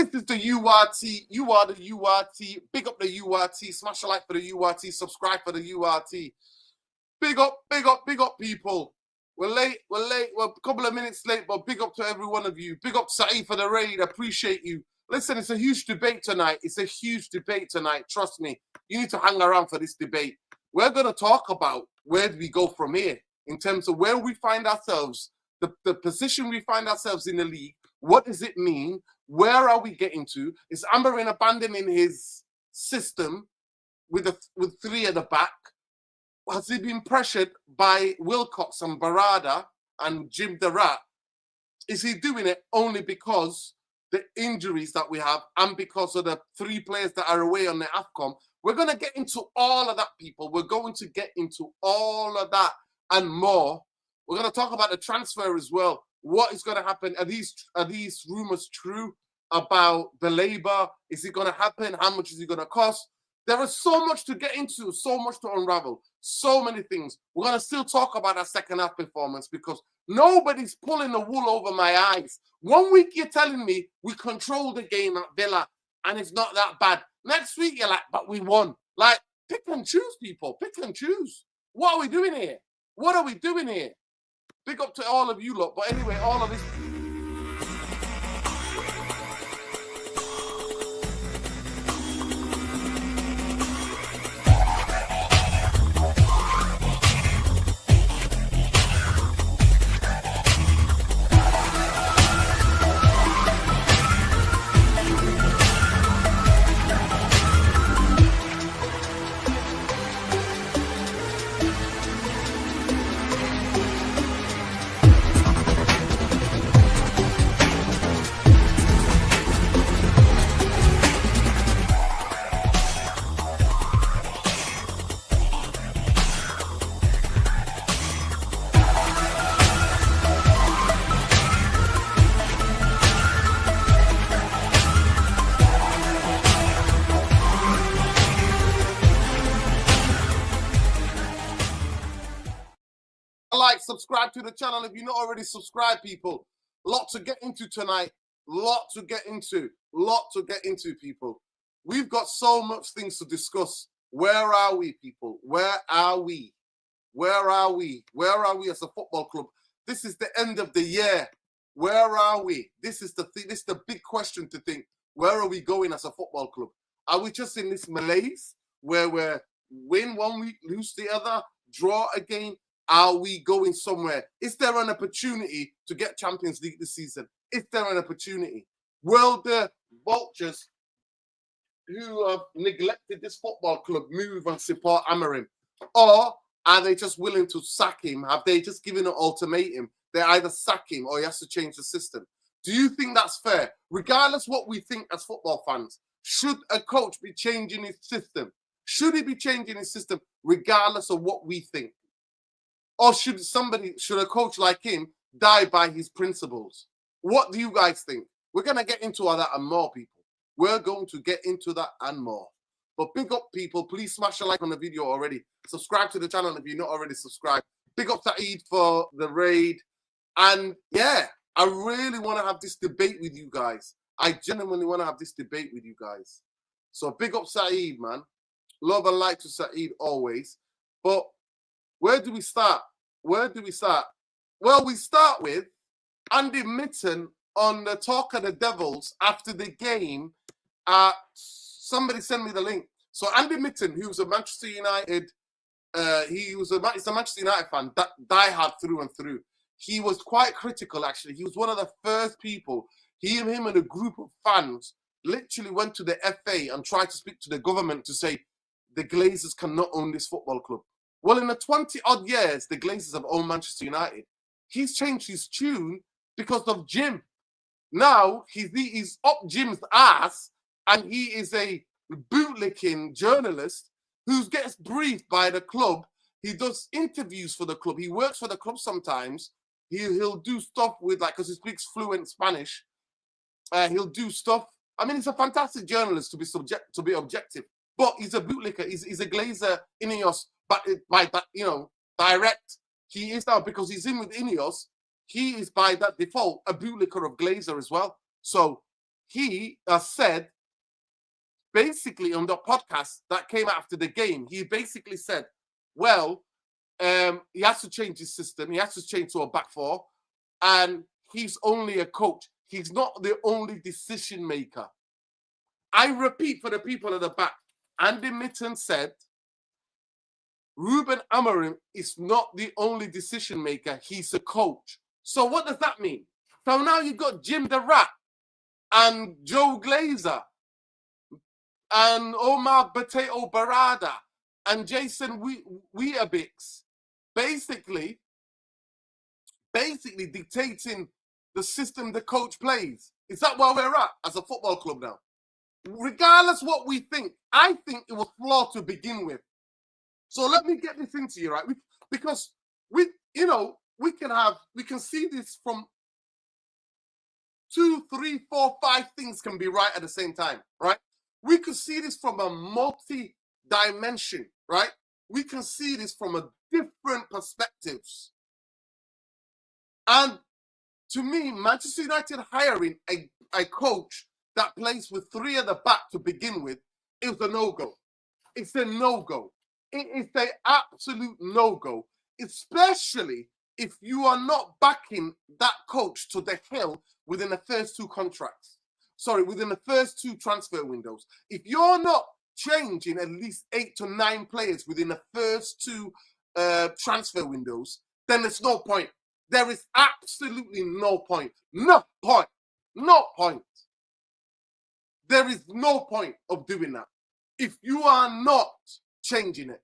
This is the URT. You are the URT. Big up the URT. Smash a like for the URT. Subscribe for the URT. Big up, big up, big up, people. We're late. We're a couple of minutes late, but big up to every one of you. Big up Saeed for the raid. Appreciate you. Listen, it's a huge debate tonight. It's a huge debate tonight. Trust me. You need to hang around for this debate. We're going to talk about where do we go from here in terms of where we find ourselves, the position we find ourselves in the league. What does it mean? Where are we getting to? Is Amorim abandoning his system with three at the back? Has he been pressured by Wilcox and Barada and Jim Derat? Is he doing it only because the injuries that we have and because of the three players that are away on the AFCON? We're going to get into all of that, people. We're going to get into all of that and more. We're going to talk about the transfer as well. What is going to happen? Are these rumors true about the Labour? Is it going to happen? How much is it going to cost? There is so much to get into, so much to unravel, so many things. We're going to still talk about our second half performance because nobody's pulling the wool over my eyes. 1 week you're telling me we control the game at Villa and it's not that bad. Next week you're like, but we won. Like, pick and choose, people. Pick and choose. What are we doing here? What are we doing here? Big up to all of you lot. But anyway, all of this... Like, subscribe to the channel if you're not already subscribed, people. Lot to get into tonight. Lot to get into, people. We've got so much things to discuss. Where are we, people? Where are we? Where are we? Where are we as a football club? This is the end of the year. Where are we? This is the big question to think. Where are we going as a football club? Are we just in this malaise where we're win 1 week, lose the other, draw again? Are we going somewhere? Is there an opportunity to get Champions League this season? Is there an opportunity? Will the vultures who have neglected this football club move and support Amorim? Or are they just willing to sack him? Have they just given an ultimatum? They either sack him or he has to change the system. Do you think that's fair? Regardless what we think as football fans, should a coach be changing his system? Should he be changing his system regardless of what we think? Or should a coach like him die by his principles? What do you guys think? We're going to get into all that and more, people. We're going to get into that and more. But big up, people. Please smash a like on the video already. Subscribe to the channel if you're not already subscribed. Big up Saeed for the raid. And yeah, I really want to have this debate with you guys. I genuinely want to have this debate with you guys. So big up Saeed, man. Love and light to Saeed always. But where do we start? Where do we start? Well, we start with Andy Mitten on the Talk of the Devils after the game. Somebody send me the link. So Andy Mitten, who's a Manchester United, he's a Manchester United fan, diehard through and through. He was quite critical, actually. He was one of the first people. Him and a group of fans literally went to the FA and tried to speak to the government to say the Glazers cannot own this football club. Well, in the 20-odd years, the Glazers have owned Manchester United. He's changed his tune because of Jim. Now, he's up Jim's ass, and he is a bootlicking journalist who gets briefed by the club. He does interviews for the club. He works for the club sometimes. He'll do stuff with, like, because he speaks fluent Spanish. He'll do stuff. I mean, he's a fantastic journalist to be objective. But he's a bootlicker. He's a Glazer Ineos. But by that, direct, he is now, because he's in with Ineos, he is by that default a bootlicker of Glazer as well. So he said, basically on the podcast that came after the game, he basically said, well, he has to change his system. He has to change to a back four. And he's only a coach. He's not the only decision maker. I repeat for the people at the back. Andy Mitten said, Ruben Amorim is not the only decision maker. He's a coach. So what does that mean? So now you've got Jim the Rat and Joe Glazer and Omar Potato Barada and Jason Weetabix basically dictating the system the coach plays. Is that where we're at as a football club now? Regardless what we think, I think it was flawed to begin with. So let me get this into you, right? Because we can see this from 2, 3, 4, 5 things can be right at the same time, right? We could see this from a multi-dimension, right? We can see this from a different perspectives. And to me, Manchester United hiring a coach that plays with 3 at the back to begin with is a no-go. It's a no-go. It is an absolute no-go, especially if you are not backing that coach to the hill within the first 2 contracts. Sorry, within the first 2 transfer windows. If you're not changing at least 8 to 9 players within the first 2 transfer windows, then there's no point. There is absolutely no point. No point. No point. There is no point of doing that. If you are not changing it,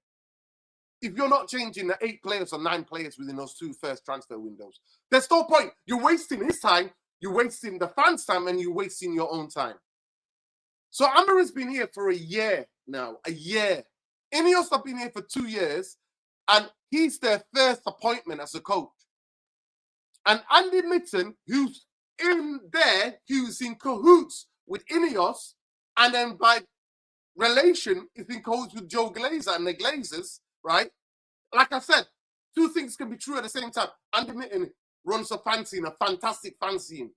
if you're not changing the 8 players or 9 players within those 2 first transfer windows, there's no point. You're wasting his time, you're wasting the fans' time, and you're wasting your own time. So Amorim's been here for a year now, a year. Inoes have been here for 2 years, and he's their first appointment as a coach. And Andy Mitten, who's in there, who's in cahoots with Inoes, and then by relation, is in cahoots with Joe Glazer and the Glazers, right? Like I said, 2 things can be true at the same time. Andy Mitten runs a fanzine, a fantastic fanzine.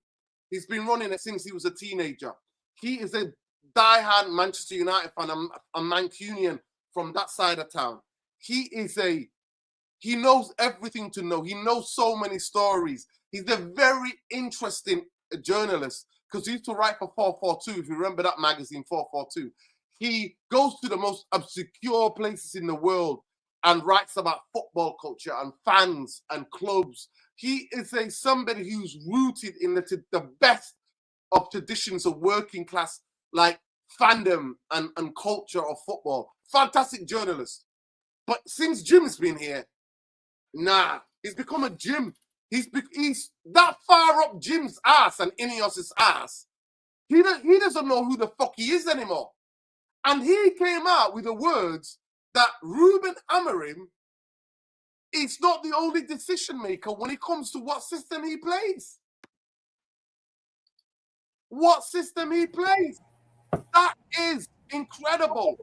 He's been running it since he was a teenager. He is a diehard Manchester United fan, a Mancunian from that side of town. He knows everything to know. He knows so many stories. He's a very interesting journalist because he used to write for 442, if you remember that magazine, 442. He goes to the most obscure places in the world and writes about football culture and fans and clubs. He is somebody who's rooted in the best of traditions of working class, like fandom and culture of football. Fantastic journalist. But since Jim's been here, he's become a Jim. He's that far up Jim's ass and Ineos' ass. He doesn't know who the fuck he is anymore. And he came out with the words that Ruben Amorim is not the only decision maker when it comes to what system he plays. What system he plays. That is incredible.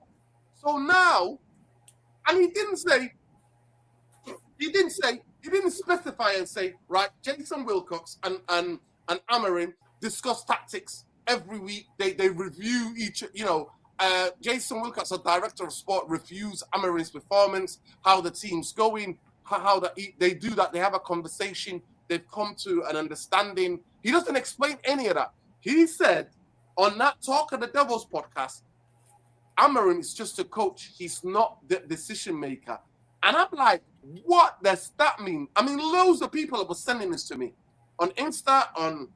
So now, and he didn't specify and say, right, Jason Wilcox and Amorim discuss tactics every week. They review each, Jason Wilcox, a director of sport, reviews Amorim's performance, how the team's going, how they do that. They have a conversation. They've come to an understanding. He doesn't explain any of that. He said on that Talk of the Devils podcast, Amorim is just a coach. He's not the decision maker. And I'm like, what does that mean? I mean, loads of people were sending this to me on Insta, on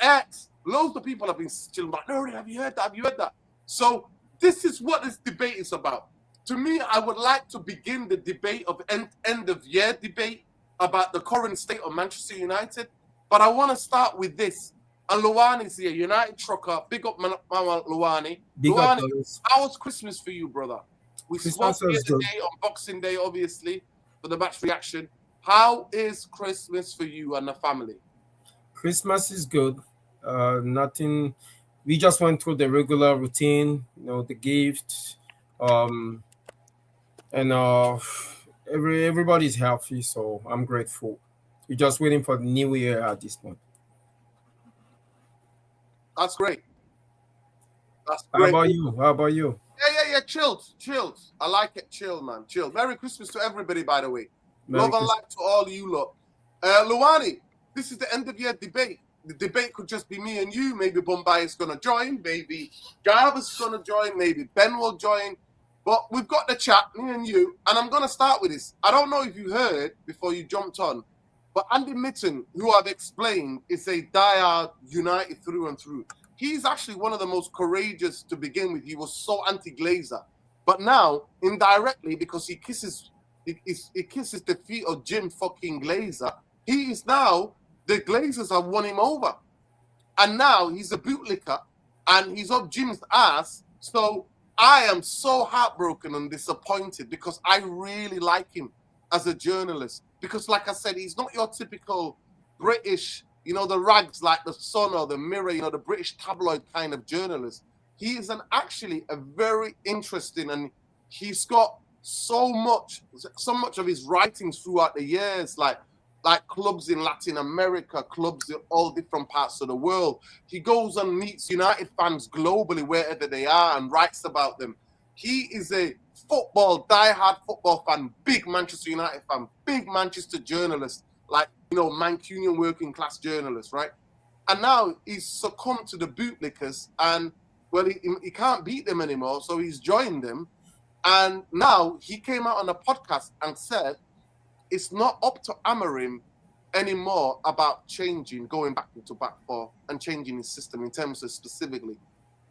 X. Loads of people have been still like, no, have you heard that? Have you heard that? So this is what this debate is about. To me, I would like to begin the debate of end of year debate about the current state of Manchester United. But I want to start with this. And Lani's here, United trucker. Big up, Mama Lani. Lani, how was Christmas for you, brother? We spoke the other day on Boxing Day, obviously, for the match reaction. How is Christmas for you and the family? Christmas is good. Nothing. We just went through the regular routine, the gift, and everybody's healthy, so I'm grateful. We're just waiting for the new year at this point. That's great. That's How great. about you? How about you? Yeah. Chilled. I like it. Chill, man. Chill. Merry Christmas to everybody, by the way. Merry Love and Christmas. light to all you lot. Luani, this is the end of year debate. The debate could just be me and you. Maybe Bombay is going to join. Maybe Jarvis is going to join. Maybe Ben will join. But we've got the chat, me and you. And I'm going to start with this. I don't know if you heard before you jumped on, but Andy Mitten, who I've explained, is a diehard United through and through. He's actually one of the most courageous to begin with. He was so anti-Glazer. But now, indirectly, because he kisses the feet of Jim fucking Glazer, he is now, the Glazers have won him over. And now he's a bootlicker and he's up Jim's ass. So I am so heartbroken and disappointed because I really like him as a journalist. Because like I said, he's not your typical British, the rags like the Sun or the Mirror, the British tabloid kind of journalist. He is actually a very interesting, and he's got so much of his writings throughout the years, like clubs in Latin America, clubs in all different parts of the world. He goes and meets United fans globally, wherever they are, and writes about them. He is a diehard football fan, big Manchester United fan, big Manchester journalist, like, Mancunian working class journalist, right? And now he's succumbed to the bootlickers and, well, he can't beat them anymore, so he's joined them. And now he came out on a podcast and said it's not up to Amorim anymore about going back into back four and changing his system in terms of specifically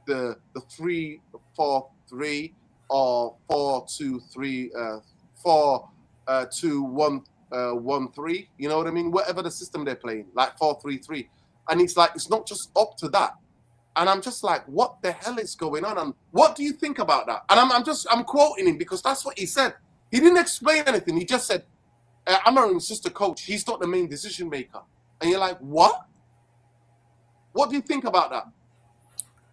the 3-4-3 or 4-2-3, 4-2-1-1-3. You know what I mean? Whatever the system they're playing, like 4-3-3. And he's like, it's not just up to that. And I'm just like, what the hell is going on? And what do you think about that? And I'm quoting him because that's what he said. He didn't explain anything. He just said, Amorim's just a coach. He's not the main decision maker. And you're like, what? What do you think about that?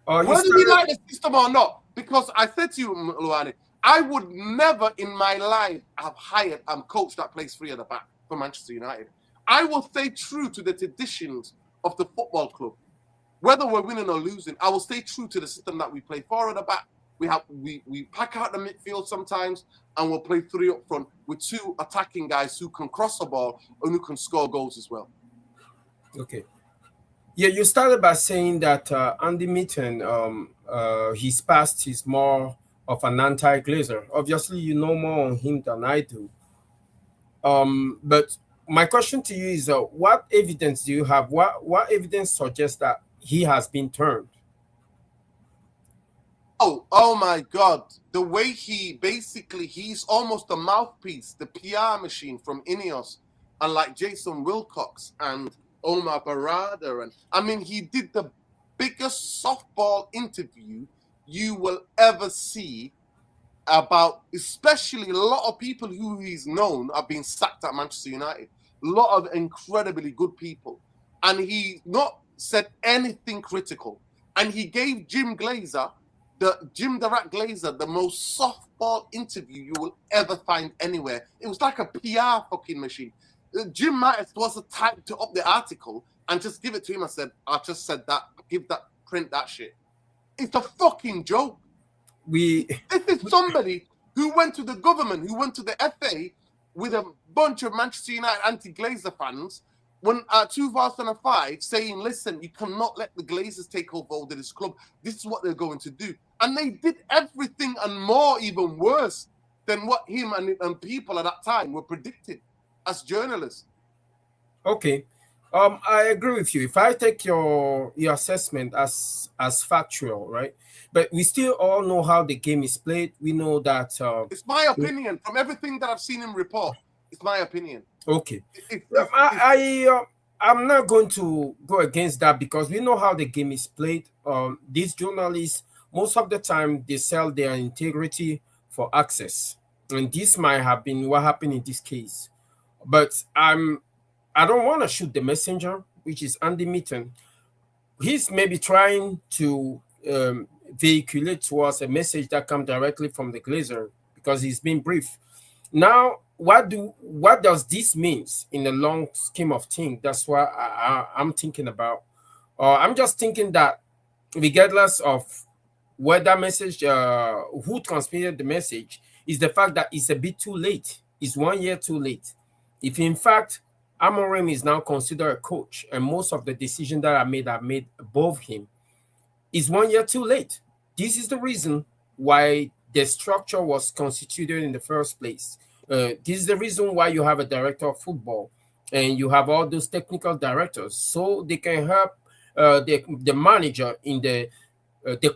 Whether you like the system or not, because I said to you, Luani, I would never in my life have hired a coach that plays three at the back for Manchester United. I will stay true to the traditions of the football club. Whether we're winning or losing, I will stay true to the system that we play. Four at the back, we pack out the midfield sometimes, and we'll play three up front with two attacking guys who can cross the ball and who can score goals as well. Okay. Yeah, you started by saying that Andy Mitten, his past is more of an anti-Glazer. Obviously, you know more on him than I do. But my question to you is, what evidence do you have? What evidence suggests that he has been turned? Oh my God. The way he's almost a mouthpiece, the PR machine from Inoes, and like Jason Wilcox and Omar Barada. And I mean, he did the biggest softball interview you will ever see about, especially a lot of people who he's known are being sacked at Manchester United. A lot of incredibly good people. And he not said anything critical. And he gave Jim the Rat Glazer, the most softball interview you will ever find anywhere. It was like a PR fucking machine. Jim Mattis was the type to up the article and just give it to him and said, I just said that, print that shit. It's a fucking joke. This is somebody who went to the government, who went to the FA with a bunch of Manchester United anti-Glazer fans when 2005 saying, listen, you cannot let the Glazers take over this club. This is what they're going to do. And they did everything and more, even worse than what him and people at that time were predicted as journalists. Okay. I agree with you. If I take your assessment as factual, right? But we still all know how the game is played. We know that it's my opinion from everything that I've seen him report. It's my opinion. Okay. I'm not going to go against that because we know how the game is played. These journalists, most of the time, they sell their integrity for access, and this might have been what happened in this case. But I don't want to shoot the messenger, which is Andy Mitten. He's maybe trying to vehiculate to us a message that comes directly from the Glazer because he's been brief. Now, what does this mean in the long scheme of things? That's what I'm thinking about. I'm just thinking that regardless of where that message, who transmitted the message, is the fact that it's a bit too late. It's 1 year too late. If in fact Amorim is now considered a coach, and most of the decisions that are made above him, is 1 year too late. This is the reason why the structure was constituted in the first place. This is the reason why you have a director of football and you have all those technical directors, so they can help the manager in the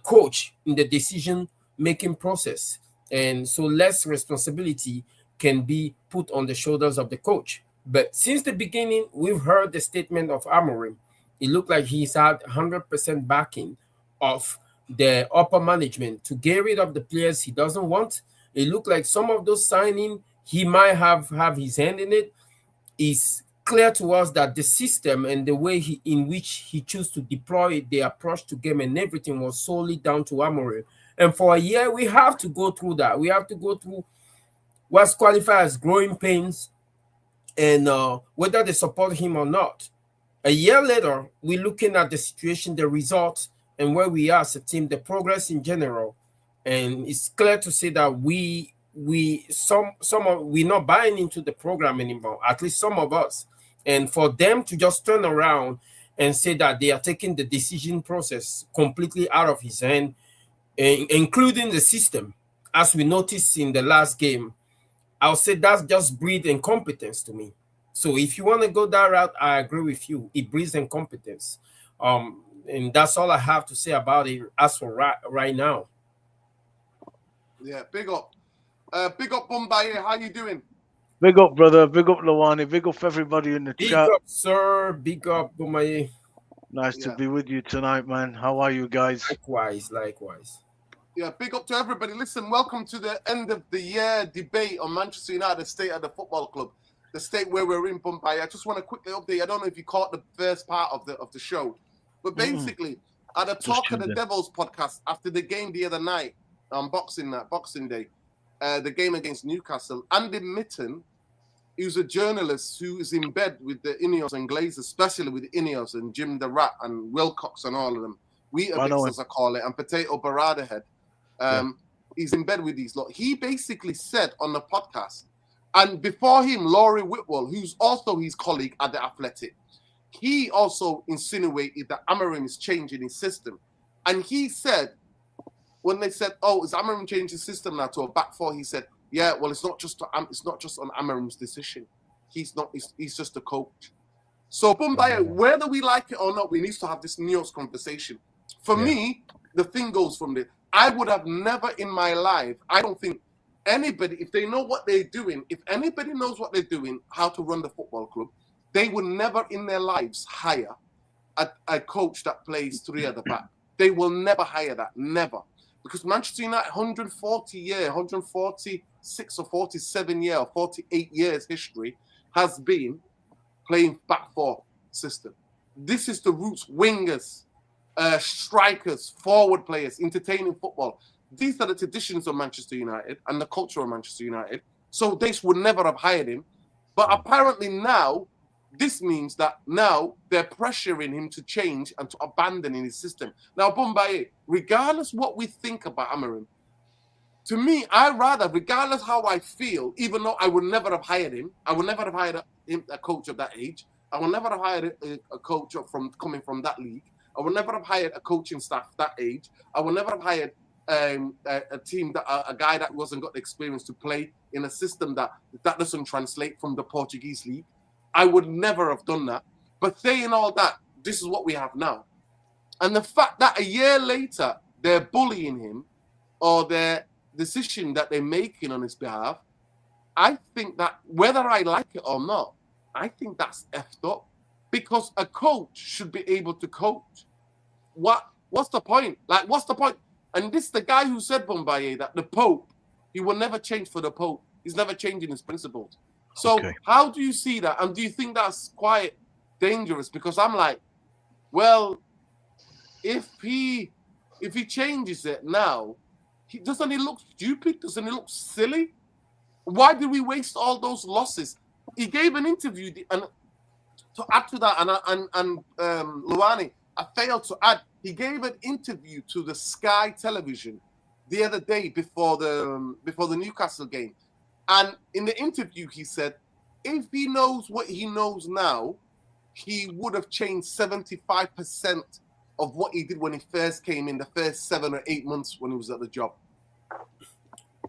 coach in the decision making process, and so less responsibility can be put on the shoulders of the coach. But since the beginning, we've heard the statement of Amorim. It looked like he's had 100% backing of the upper management to get rid of the players he doesn't want. It looked like some of those signing he might have his hand in it. Is clear to us that the system and the way in which he chose to deploy the approach to game and everything was solely down to Amorim. And for a year, we have to go through that. We have to go through what's qualified as growing pains, and whether they support him or not. A year later, we're looking at the situation, the results, and where we are as a team, the progress in general. And it's clear to see that we're not buying into the program anymore, at least some of us. And for them to just turn around and say that they are taking the decision process completely out of his hand, including the system, as we noticed in the last game, I'll say that's just breed incompetence to me. So if you want to go that route, I agree with you. It breeds incompetence. And that's all I have to say about it as for right now. Yeah, big up. Big up Bombay. How you doing? Big up, brother. Big up, Lani. Big up everybody in the Big chat. up, sir. Big up, Bomaye. Nice to be with you tonight, man. How are you guys? Likewise. Yeah, big up to everybody. Listen, welcome to the end of the year debate on Manchester United, the state of the football club, the state where we're in, Bombay. I just want to quickly update. I don't know if you caught the first part of the show, but basically, at the Talk of the Devils podcast after the game the other night on Boxing Day, the game against Newcastle, Andy Mitten, who's a journalist who is in bed with the Inoes and Glazers, especially with Inoes and Jim the Rat and Wilcox and all of them, Weetabix as I call it, and Potato Barada Head. He's in bed with these lot. He basically said on the podcast, and before him, Laurie Whitwell, who's also his colleague at the Athletic, he also insinuated that Amorim is changing his system. And he said, when they said, "Oh, is Amorim changing his system now to a back four?" He said, "Yeah, well, it's not just on Amorim's decision. He's just a coach." So, Bombay, whether we like it or not, we need to have this Neos conversation. For me, the thing goes from there. I would have never in my life, I don't think anybody, if they know what they're doing, if anybody knows what they're doing, how to run the football club, they would never in their lives hire a coach that plays three at the back. They will never hire that, never. Because Manchester United, 146 or 47 year or 48 years history has been playing back four system. This is the roots, wingers, strikers, forward players, entertaining football. These are the traditions of Manchester United and the culture of Manchester United. So they would never have hired him. But apparently now, this means that now they're pressuring him to change and to abandon his system. Now, Bombay, regardless what we think about Amorim, to me, regardless how I feel, even though I would never have hired him, I would never have hired a coach of that age. I would never have hired a coach coming from that league. I would never have hired a coaching staff that age. I would never have hired a team a guy that wasn't got the experience to play in a system that doesn't translate from the Portuguese league. I would never have done that. But saying all that, this is what we have now. And the fact that a year later they're bullying him or their decision that they're making on his behalf, I think that whether I like it or not, I think that's effed up. Because a coach should be able to coach. What's the point? Like, what's the point? And this is the guy who said, Bombay, that the Pope, he will never change for the Pope. He's never changing his principles. So how do you see that? And do you think that's quite dangerous? Because I'm like, well, if he changes it now, doesn't he look stupid? Doesn't he look silly? Why did we waste all those losses? He gave an interview, and to add to that, and Lani, I failed to add, he gave an interview to the Sky Television the other day before the Newcastle game. And in the interview, he said, if he knows what he knows now, he would have changed 75% of what he did when he first came in the first 7 or 8 months when he was at the job.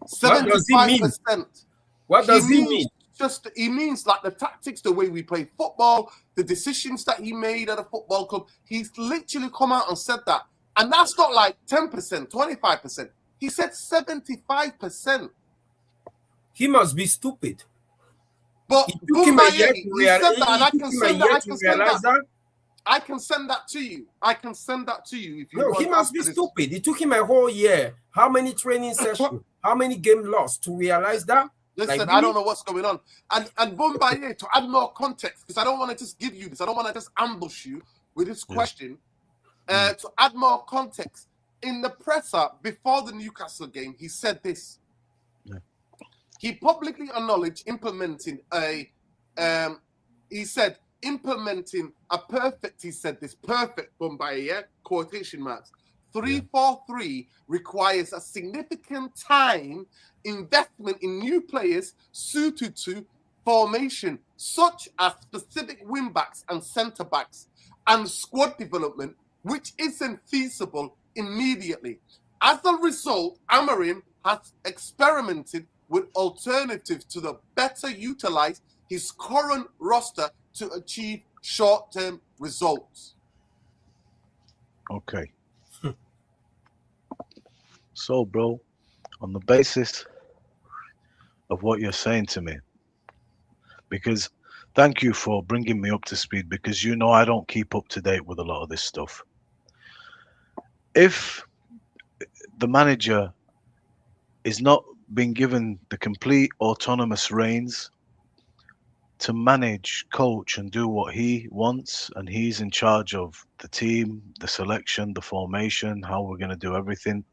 75%. What does he mean? He means like the tactics, the way we play football, the decisions that he made at a football club. He's literally come out and said that. And that's not like 10%, 25%. He said 75%. He must be stupid. But It took him a year to realize that. I can send that to you. I can send that to you if you want. He must be stupid. It took him a whole year. How many training sessions? How many game lost to realize that? Listen, like, I don't know what's going on. And Bombaye, to add more context, because I don't want to just give you this. I don't want to just ambush you with this question. To add more context, in the presser before the Newcastle game, he said this. Yeah. He publicly acknowledged implementing a perfect, he said this, perfect Bombaye, quotation marks. 3-4-3 requires a significant time investment in new players suited to formation, such as specific wing backs and centre backs, and squad development, which isn't feasible immediately. As a result, Amorim has experimented with alternatives to better utilize his current roster to achieve short-term results. Okay. So, bro, on the basis of what you're saying to me, because thank you for bringing me up to speed, because you know I don't keep up to date with a lot of this stuff. If the manager is not being given the complete autonomous reins to manage, coach, and do what he wants, and he's in charge of the team, the selection, the formation, how we're going to do everything,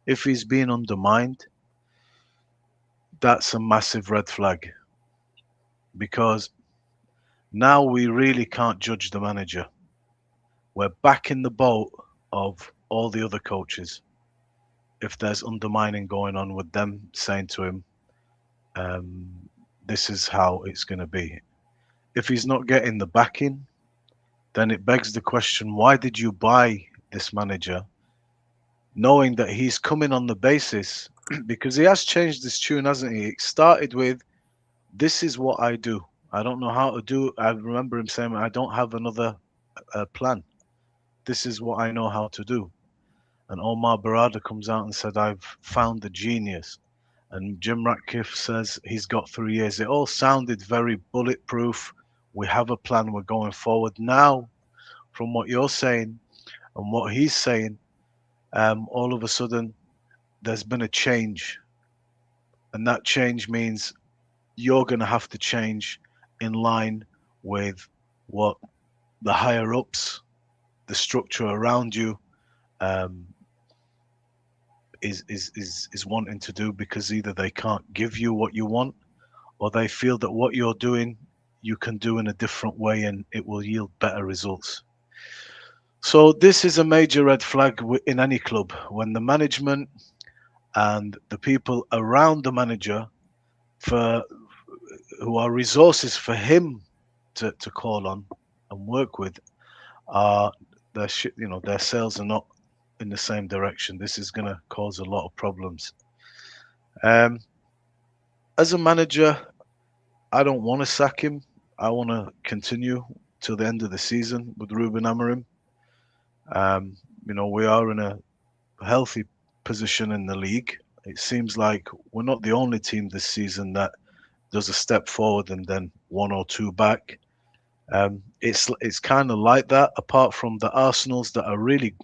if he's being undermined, that's a massive red flag, because now we really can't judge the manager. We're back in the boat of all the other coaches. If there's undermining going on with them saying to him, this is how it's going to be. If he's not getting the backing, then it begs the question, why did you buy this manager, knowing that he's coming on the basis, because he has changed this tune, hasn't he? It started with, this is what I do. I don't know how to do. I remember him saying, I don't have another plan. This is what I know how to do. And Omar Barada comes out and said, I've found the genius. And Jim Ratcliffe says he's got 3 years. It all sounded very bulletproof. We have a plan. We're going forward. Now, from what you're saying and what he's saying, all of a sudden, there's been a change. And that change means you're going to have to change in line with what the higher ups, the structure around you, is wanting to do, because either they can't give you what you want, or they feel that what you're doing you can do in a different way and it will yield better results. So this is a major red flag in any club, when the management and the people around the manager who are resources for him to call on and work with, their sales are not in the same direction. This is going to cause a lot of problems. As a manager, I don't want to sack him. I want to continue till the end of the season with Ruben Amorim. We are in a healthy position in the league. It seems like we're not the only team this season that does a step forward and then one or two back. It's kind of like that, apart from the Arsenals that are really,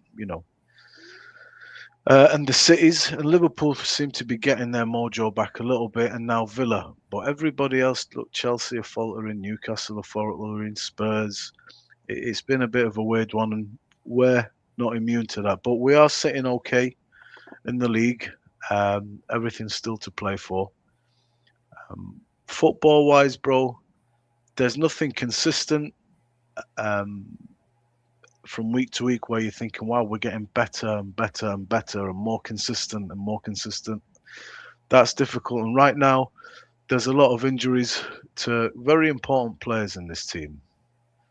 and the cities, and Liverpool seem to be getting their mojo back a little bit, and now Villa. But everybody else, look, Chelsea are faltering, Newcastle are faltering, Spurs. It's been a bit of a weird one, and we're not immune to that. But we are sitting okay in the league. Everything's still to play for. Football-wise, bro, there's nothing consistent. from week to week where you're thinking, wow, we're getting better and better and better and more consistent and more consistent. That's difficult. And right now, there's a lot of injuries to very important players in this team,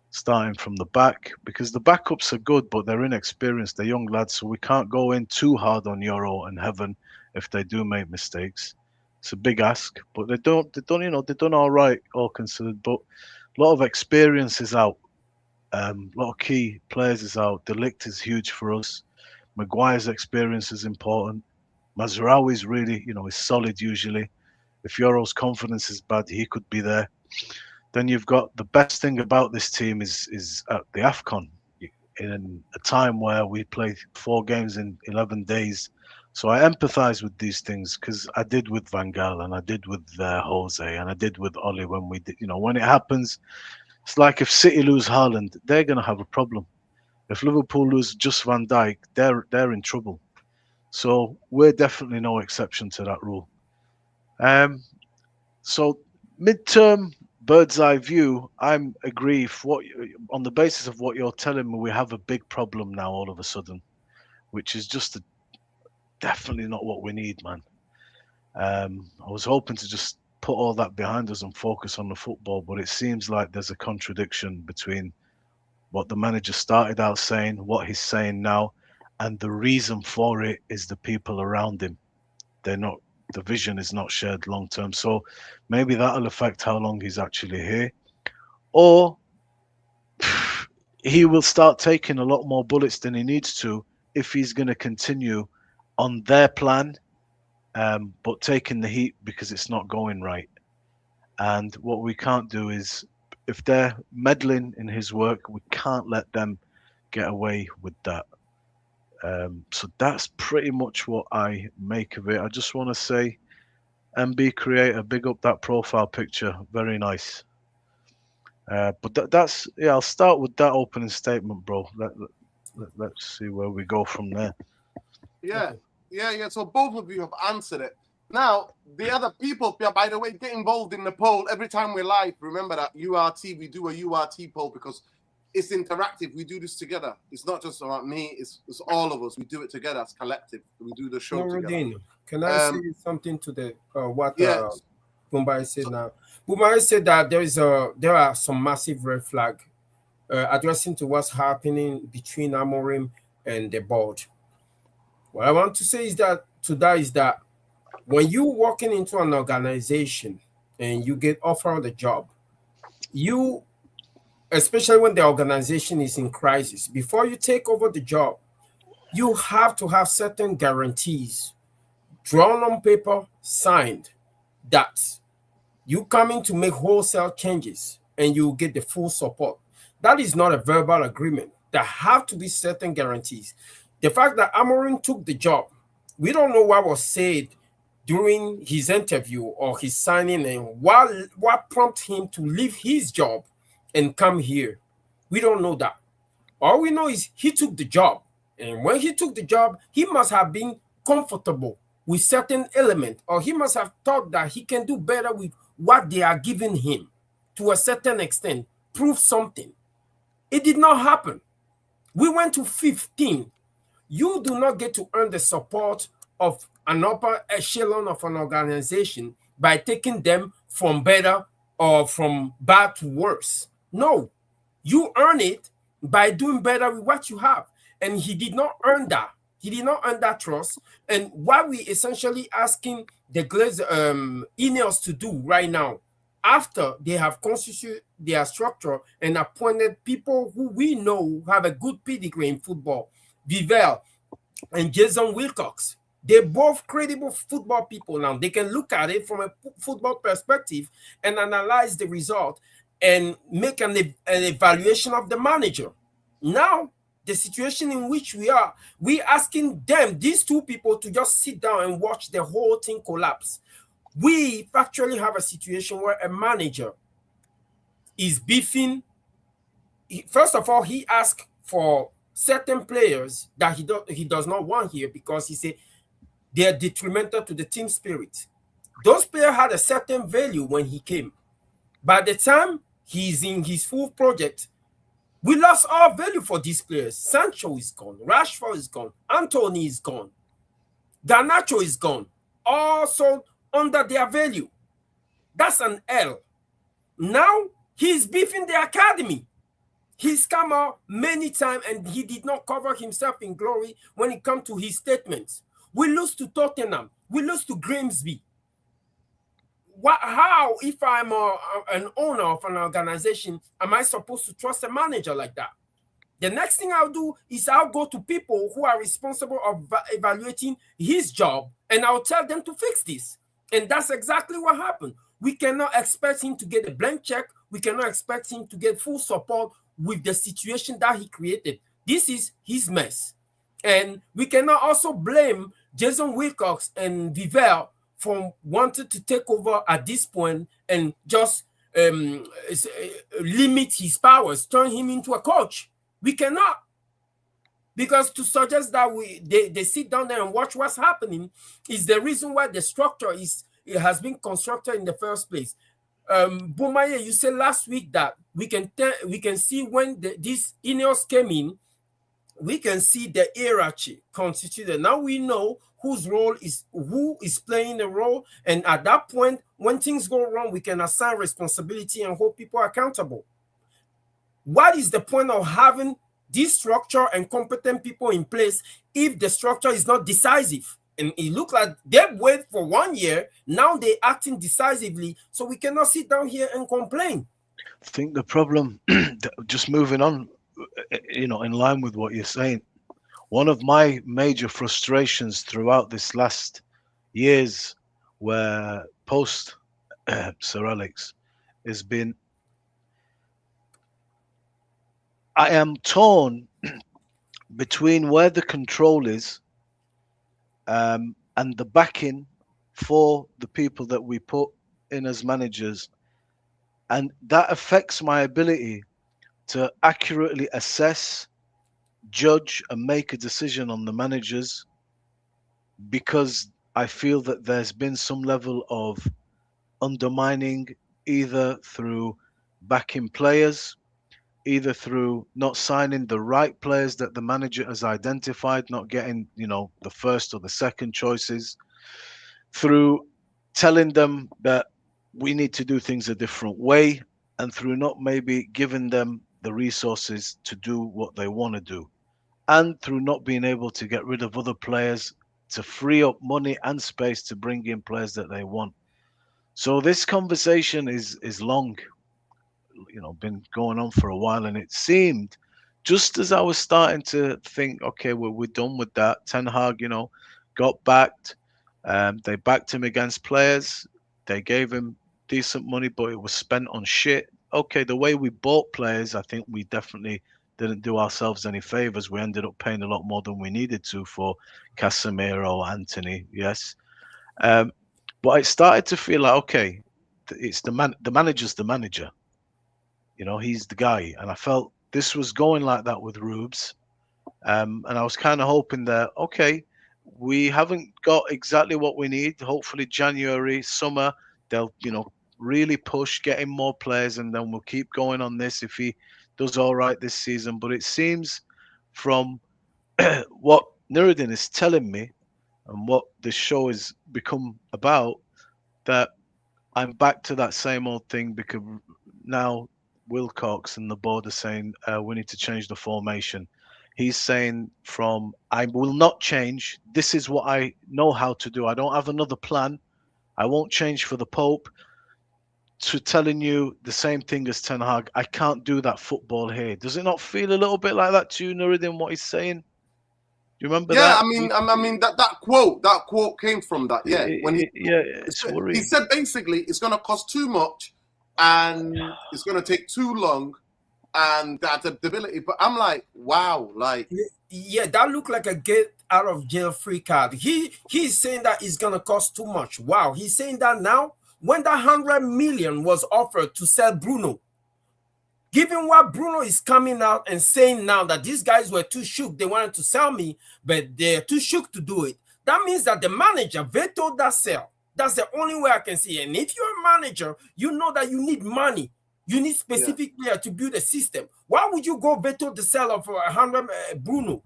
starting from the back, because the backups are good, but they're inexperienced. They're young lads, so we can't go in too hard on Euro and Heaven if they do make mistakes. It's a big ask, but they've done all right, all considered. But a lot of experience is out. A lot of key players is out. De Ligt is huge for us. Maguire's experience is important. Mazraoui is really, is solid usually. If Euro's confidence is bad, he could be there. Then you've got the best thing about this team is at the AFCON in a time where we play 4 games in 11 days. So I empathize with these things because I did with Van Gaal and I did with Jose and I did with Oli when we did. When it happens, it's like if City lose Haaland, they're going to have a problem. If Liverpool lose just Van Dijk, they're in trouble. So we're definitely no exception to that rule. So midterm bird's eye view, I'm agree on the basis of what you're telling me, we have a big problem now all of a sudden, which is just definitely not what we need, man. I was hoping to just put all that behind us and focus on the football, but it seems like there's a contradiction between what the manager started out saying, what he's saying now, and the reason for it is the people around him. The vision is not shared long term. So maybe that'll affect how long he's actually here. Or he will start taking a lot more bullets than he needs to if he's going to continue on their plan, but taking the heat because it's not going right. And what we can't do is, if they're meddling in his work, we can't let them get away with that. So that's pretty much what I make of it. I just want to say, MB Creator, big up that profile picture. Very nice. But that's, I'll start with that opening statement, bro. Let's see where we go from there. Yeah. So both of you have answered it. Now, the other people, by the way, get involved in the poll every time we're live. Remember that URT, we do a URT poll because it's interactive. We do this together. It's not just about me. It's all of us. We do it together as collective. We do the show together. Can I say something to the what Bumbai said now? Bumbai said that there are some massive red flag addressing to what's happening between Amorim and the board. What I want to say is that when you walking into an organization and you get offered a job, especially when the organization is in crisis, before you take over the job, you have to have certain guarantees drawn on paper, signed, that you come in to make wholesale changes and you get the full support. That is not a verbal agreement. There have to be certain guarantees. The fact that Amorim took the job, we don't know what was said during his interview or his signing and what prompted him to leave his job and come here. We don't know that. All we know is he took the job. And when he took the job, he must have been comfortable with certain elements, or he must have thought that he can do better with what they are giving him to a certain extent, prove something. It did not happen. We went to 15. You do not get to earn the support of an upper echelon of an organization by taking them from better or from bad to worse. No, you earn it by doing better with what you have. And he did not earn that. He did not earn that trust. And what we essentially asking the Inoes to do right now, after they have constituted their structure and appointed people who we know have a good pedigree in football, Vivel and Jason Wilcox, they're both credible football people now. They can look at it from a football perspective and analyze the result and make an evaluation of the manager. Now, the situation in which we're asking them, these two people, to just sit down and watch the whole thing collapse. We factually have a situation where a manager is beefing. First of all, he asked for certain players that he does not want here because he said they are detrimental to the team spirit. Those players had a certain value when he came. By the time he's in his full project, We lost all value for these players. Sancho is gone. Rashford is gone. Anthony is gone. Garnacho is gone. Also under their value. That's an L. Now he's beefing the academy. He's come out many times and he did not cover himself in glory when it comes to his statements. We lose to Tottenham. We lose to Grimsby. How, if I'm an owner of an organization, am I supposed to trust a manager like that? The next thing I'll do is I'll go to people who are responsible of evaluating his job and I'll tell them to fix this. And that's exactly what happened. We cannot expect him to get a blank check. We cannot expect him to get full support with the situation that he created. This is his mess. And we cannot also blame Jason Wilcox and Vivell for wanting to take over at this point and just limit his powers, turn him into a coach. We cannot. Because to suggest that they sit down there and watch what's happening is the reason why the structure has been constructed in the first place. Bumaye, you said last week that we can see when this Inoes came in, we can see the hierarchy constituted. Now we know who is playing the role, and at that point, when things go wrong, we can assign responsibility and hold people accountable. What is the point of having this structure and competent people in place if the structure is not decisive? And it looks like they've waited for 1 year. Now they're acting decisively, so we cannot sit down here and complain. I think the problem, just moving on, in line with what you're saying, one of my major frustrations throughout this last years, where post Sir Alex, has been, I am torn between where the control is and the backing for the people that we put in as managers, and that affects my ability to accurately assess, judge, and make a decision on the managers, because I feel that there's been some level of undermining, either through backing players, either through not signing the right players that the manager has identified, not getting, the first or the second choices, through telling them that we need to do things a different way, and through not maybe giving them the resources to do what they want to do, and through not being able to get rid of other players to free up money and space to bring in players that they want. So this conversation is long, been going on for a while, and it seemed just as I was starting to think, okay, well, we're done with that. Ten Hag, got backed. They backed him against players. They gave him decent money, but it was spent on shit. Okay, the way we bought players, I think we definitely didn't do ourselves any favors. We ended up paying a lot more than we needed to for Casemiro, Anthony, yes. But it started to feel like, okay, it's the manager's the manager. He's the guy. And I felt this was going like that with Rubes. And I was kind of hoping that, okay, we haven't got exactly what we need. Hopefully January, summer, they'll, really push getting more players, and then we'll keep going on this if he does all right this season. But it seems from what Nuruddin is telling me and what this show has become about, that I'm back to that same old thing, because now Wilcox and the board are saying we need to change the formation. He's saying I will not change. This is what I know how to do. I don't have another plan. I won't change for the Pope. To telling you the same thing as Ten Hag, I can't do that football here. Does it not feel a little bit like that to you, Nuruddin, what he's saying? Do you remember that? Yeah, I mean that quote came from that. Yeah, when he said basically it's going to cost too much and it's going to take too long, and that adaptability. But I'm like, wow, like, yeah, that looked like a get out of jail free card. He's saying that it's going to cost too much. Wow, he's saying that now. When that 100 million was offered to sell Bruno, given what Bruno is coming out and saying now that these guys were too shook, they wanted to sell me, but they're too shook to do it. That means that the manager vetoed that sale. That's the only way I can see it. And if you're a manager, you know that you need money You need specific player to build a system. Why would you go veto the sale of Bruno?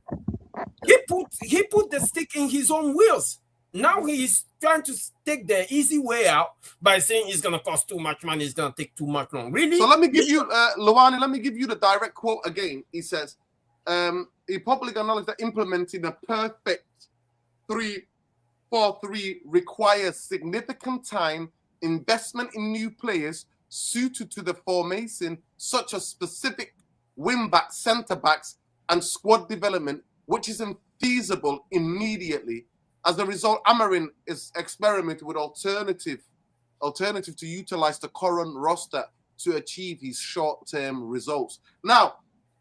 He put the stick in his own wheels. Now he's trying to take the easy way out by saying it's going to cost too much money, it's going to take too much long. Really? So let me give you, Lani, let me give you the direct quote again. He says, he publicly acknowledged that implementing a perfect 3-4-3 requires significant time, investment in new players suited to the formation, such as specific wing-backs, centre-backs, and squad development, which isn't feasible immediately. As a result, Amorim is experimenting with alternative to utilize the current roster to achieve his short-term results. Now,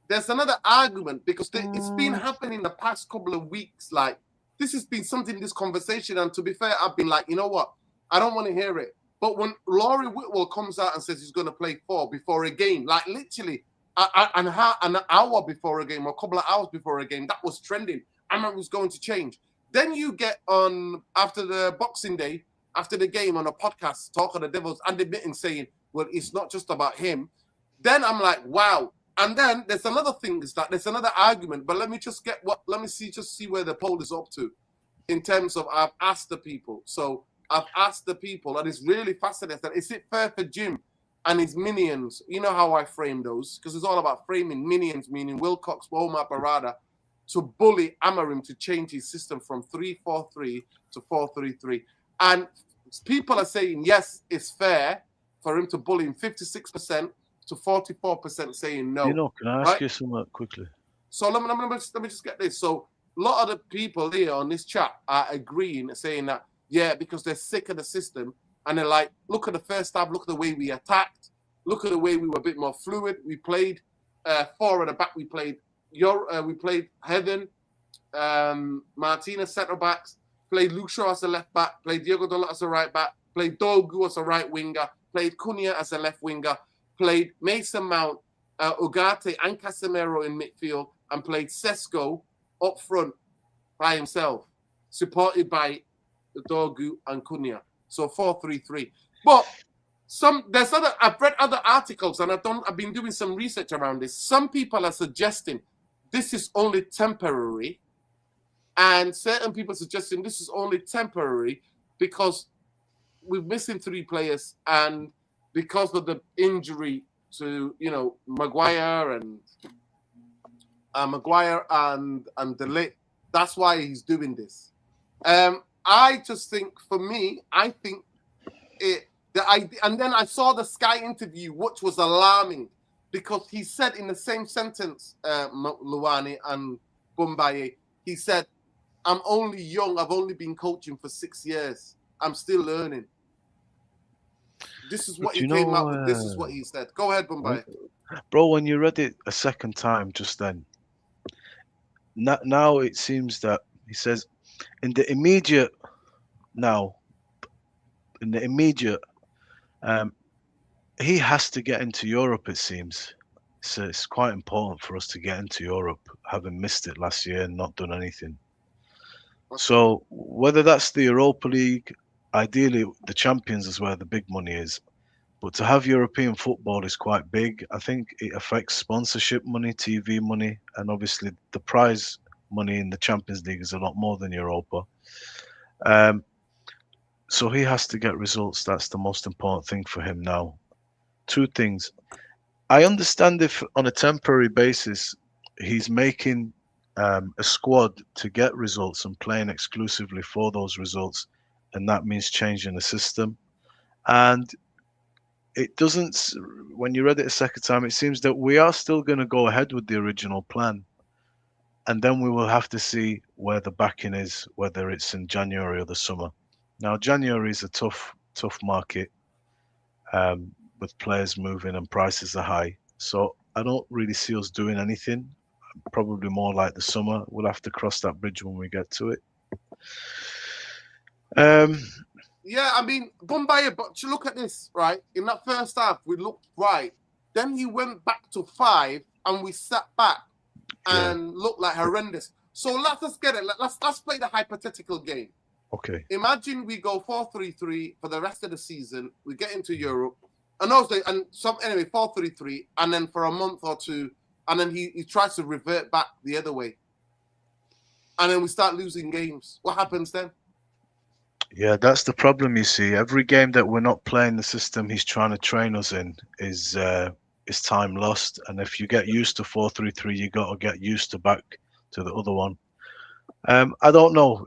there's another argument because it's been happening the past couple of weeks. Like, this has been something in this conversation, and to be fair, I've been like, you know what? I don't want to hear it. But when Laurie Whitwell comes out and says he's going to play 4 before a game, like literally an hour before a game or a couple of hours before a game, that was trending. Amorim was going to change. Then you get on, after the Boxing Day, after the game on a podcast, Talk of the Devils, and the Mitten saying, well, it's not just about him. Then I'm like, wow. And then there's another thing, is that there's another argument, but let me just see where the poll is up to in terms of I've asked the people. So I've asked the people, and it's really fascinating. Is it fair for Jim and his minions? You know how I frame those, because it's all about framing minions, meaning Wilcox, Omar Barada, to bully Amorim to change his system from 3-4-3 to 4-3-3. And people are saying, yes, it's fair for him to bully him, 56% to 44% saying no. You know, can I ask you something quickly? So let me just get this. So a lot of the people here on this chat are agreeing, saying that, yeah, because they're sick of the system. And they're like, look at the first half, look at the way we attacked, look at the way we were a bit more fluid. We played 4 at the back. We played Heaven, Martinez centre backs, played Luke Shaw as a left back, played Diego Dalot as a right back, played Dorgu as a right winger, played Cunha as a left winger, played Mason Mount, Ugarte and Casemiro in midfield, and played Sesko up front by himself, supported by Dorgu and Cunha. So 4-3-3. But I've read other articles, and I've been doing some research around this. Some people are suggesting this is only temporary, and certain people suggesting this is only temporary because we're missing 3 players, and because of the injury to Maguire and De Ligt, that's why he's doing this. I just think, for me, I think and then I saw the Sky interview, which was alarming, because he said in the same sentence, Luani and Bumbaye, he said, I'm only young, I've only been coaching for 6 years, I'm still learning. This is what he came out with, this is what he said. Go ahead, Bumbaye. Bro, when you read it a second time just then, now it seems that he says, in the immediate, he has to get into Europe, it seems. So it's quite important for us to get into Europe, having missed it last year and not done anything. Okay. So whether that's the Europa League, ideally the Champions is where the big money is. But to have European football is quite big. I think it affects sponsorship money, TV money, and obviously the prize money in the Champions League is a lot more than Europa. So he has to get results. That's the most important thing for him now. 2 things. I understand if on a temporary basis he's making a squad to get results and playing exclusively for those results, and that means changing the system. And it doesn't, when you read it a second time, it seems that we are still going to go ahead with the original plan. And then we will have to see where the backing is, whether it's in January or the summer. Now, January is a tough market with players moving and prices are high. So I don't really see us doing anything. Probably more like the summer. We'll have to cross that bridge when we get to it. Yeah, I mean, Bumbaye, but you look at this, right? In that first half, we looked right. Then he went back to 5 and we sat back and looked like horrendous. So let's get it. Let's play the hypothetical game. Okay. Imagine we go 4-3-3 for the rest of the season. We get into Europe. And also, and some anyway, 4-3-3, and then for a month or two, and then he tries to revert back the other way, and then we start losing games. What happens then? Yeah, that's the problem. You see, every game that we're not playing the system he's trying to train us in is time lost. And if you get used to 4-3-3, you got to get used to back to the other one. I don't know.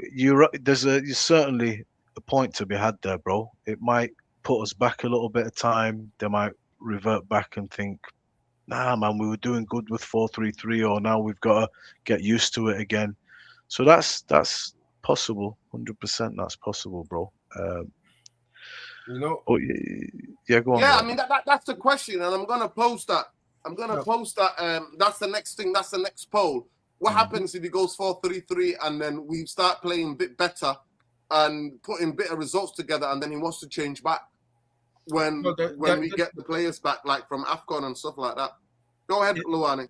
There's certainly a point to be had there, bro. It might put us back a little bit of time. They might revert back and think, nah, man, we were doing good with 4-3-3, or now we've got to get used to it again. So that's possible, 100%. That's possible, bro. You know, But yeah, go on. Yeah, Rob. I mean that's the question, and I'm gonna post that. That's the next thing. That's the next poll. What happens if he goes 4-3-3 and then we start playing a bit better and putting better results together, and then he wants to change back when we get the players back, like from AFCON and stuff like that. Go ahead, Luani.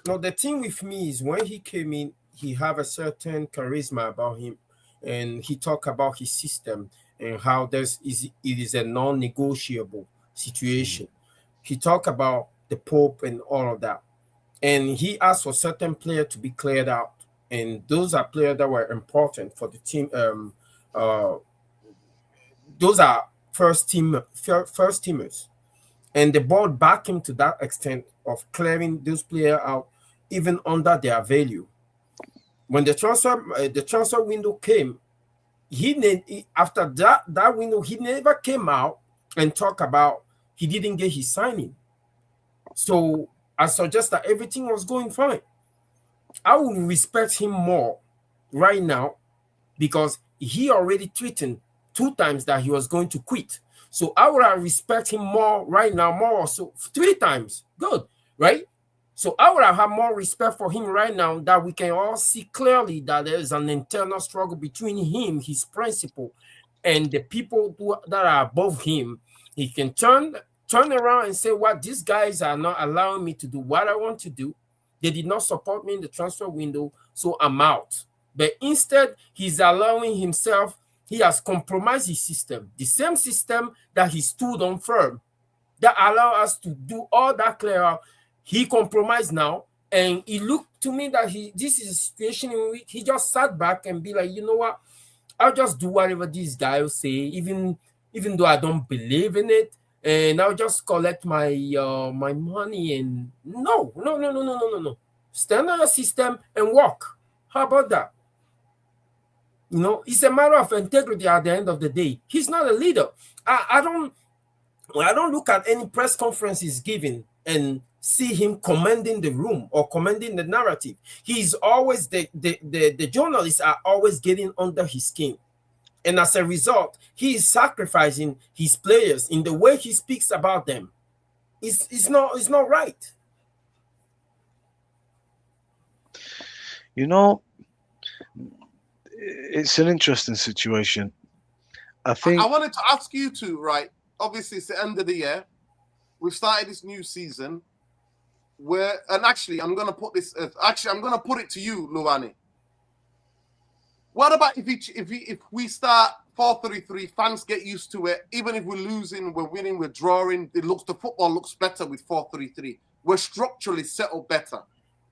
No, the thing with me is when he came in, he have a certain charisma about him, and he talk about his system and how it is a non-negotiable situation. He talk about the Pope and all of that, and he asked for certain players to be cleared out, and those are players that were important for the team. Those are first teamers, and the board backed him to that extent of clearing those players out, even under their value. When the transfer window came, after that window, he never came out and talked about he didn't get his signing. So I suggest that everything was going fine. I would respect him more right now because he already threatened 2 times that he was going to quit. So I would respect him more right now, more so 3 times. Good, right? So I would have more respect for him right now, that we can all see clearly that there is an internal struggle between him, his principal, and the people that are above him. He can turn around and say, "What, these guys are not allowing me to do what I want to do. They did not support me in the transfer window, so I'm out." But instead, he's allowing himself, he has compromised his system, the same system that he stood on firm, that allow us to do all that clear out. He compromised now, and it looked to me that this is a situation in which he just sat back and be like, you know what, I'll just do whatever these guys say, even though I don't believe in it, and I'll just collect my my money and no. Stand on a system and walk. How about that? You know, it's a matter of integrity at the end of the day. He's not a leader. I don't look at any press conference he's giving and see him commanding the room or commanding the narrative. He's always the journalists are always getting under his skin. And as a result, he is sacrificing his players in the way he speaks about them. It's not right. You know, it's an interesting situation. I think I wanted to ask you two, right? Obviously, it's the end of the year. We've started this new season. And actually, I'm gonna put it to you, Luani. What about if we start 4-3-3, fans get used to it. Even if we're losing, we're winning, we're drawing. The football looks better with 4-3-3. We're structurally settled better.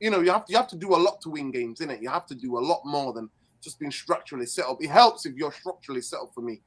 You know, you have to do a lot to win games, innit? You have to do a lot more than just being structurally set up. It helps if you're structurally set up. For me,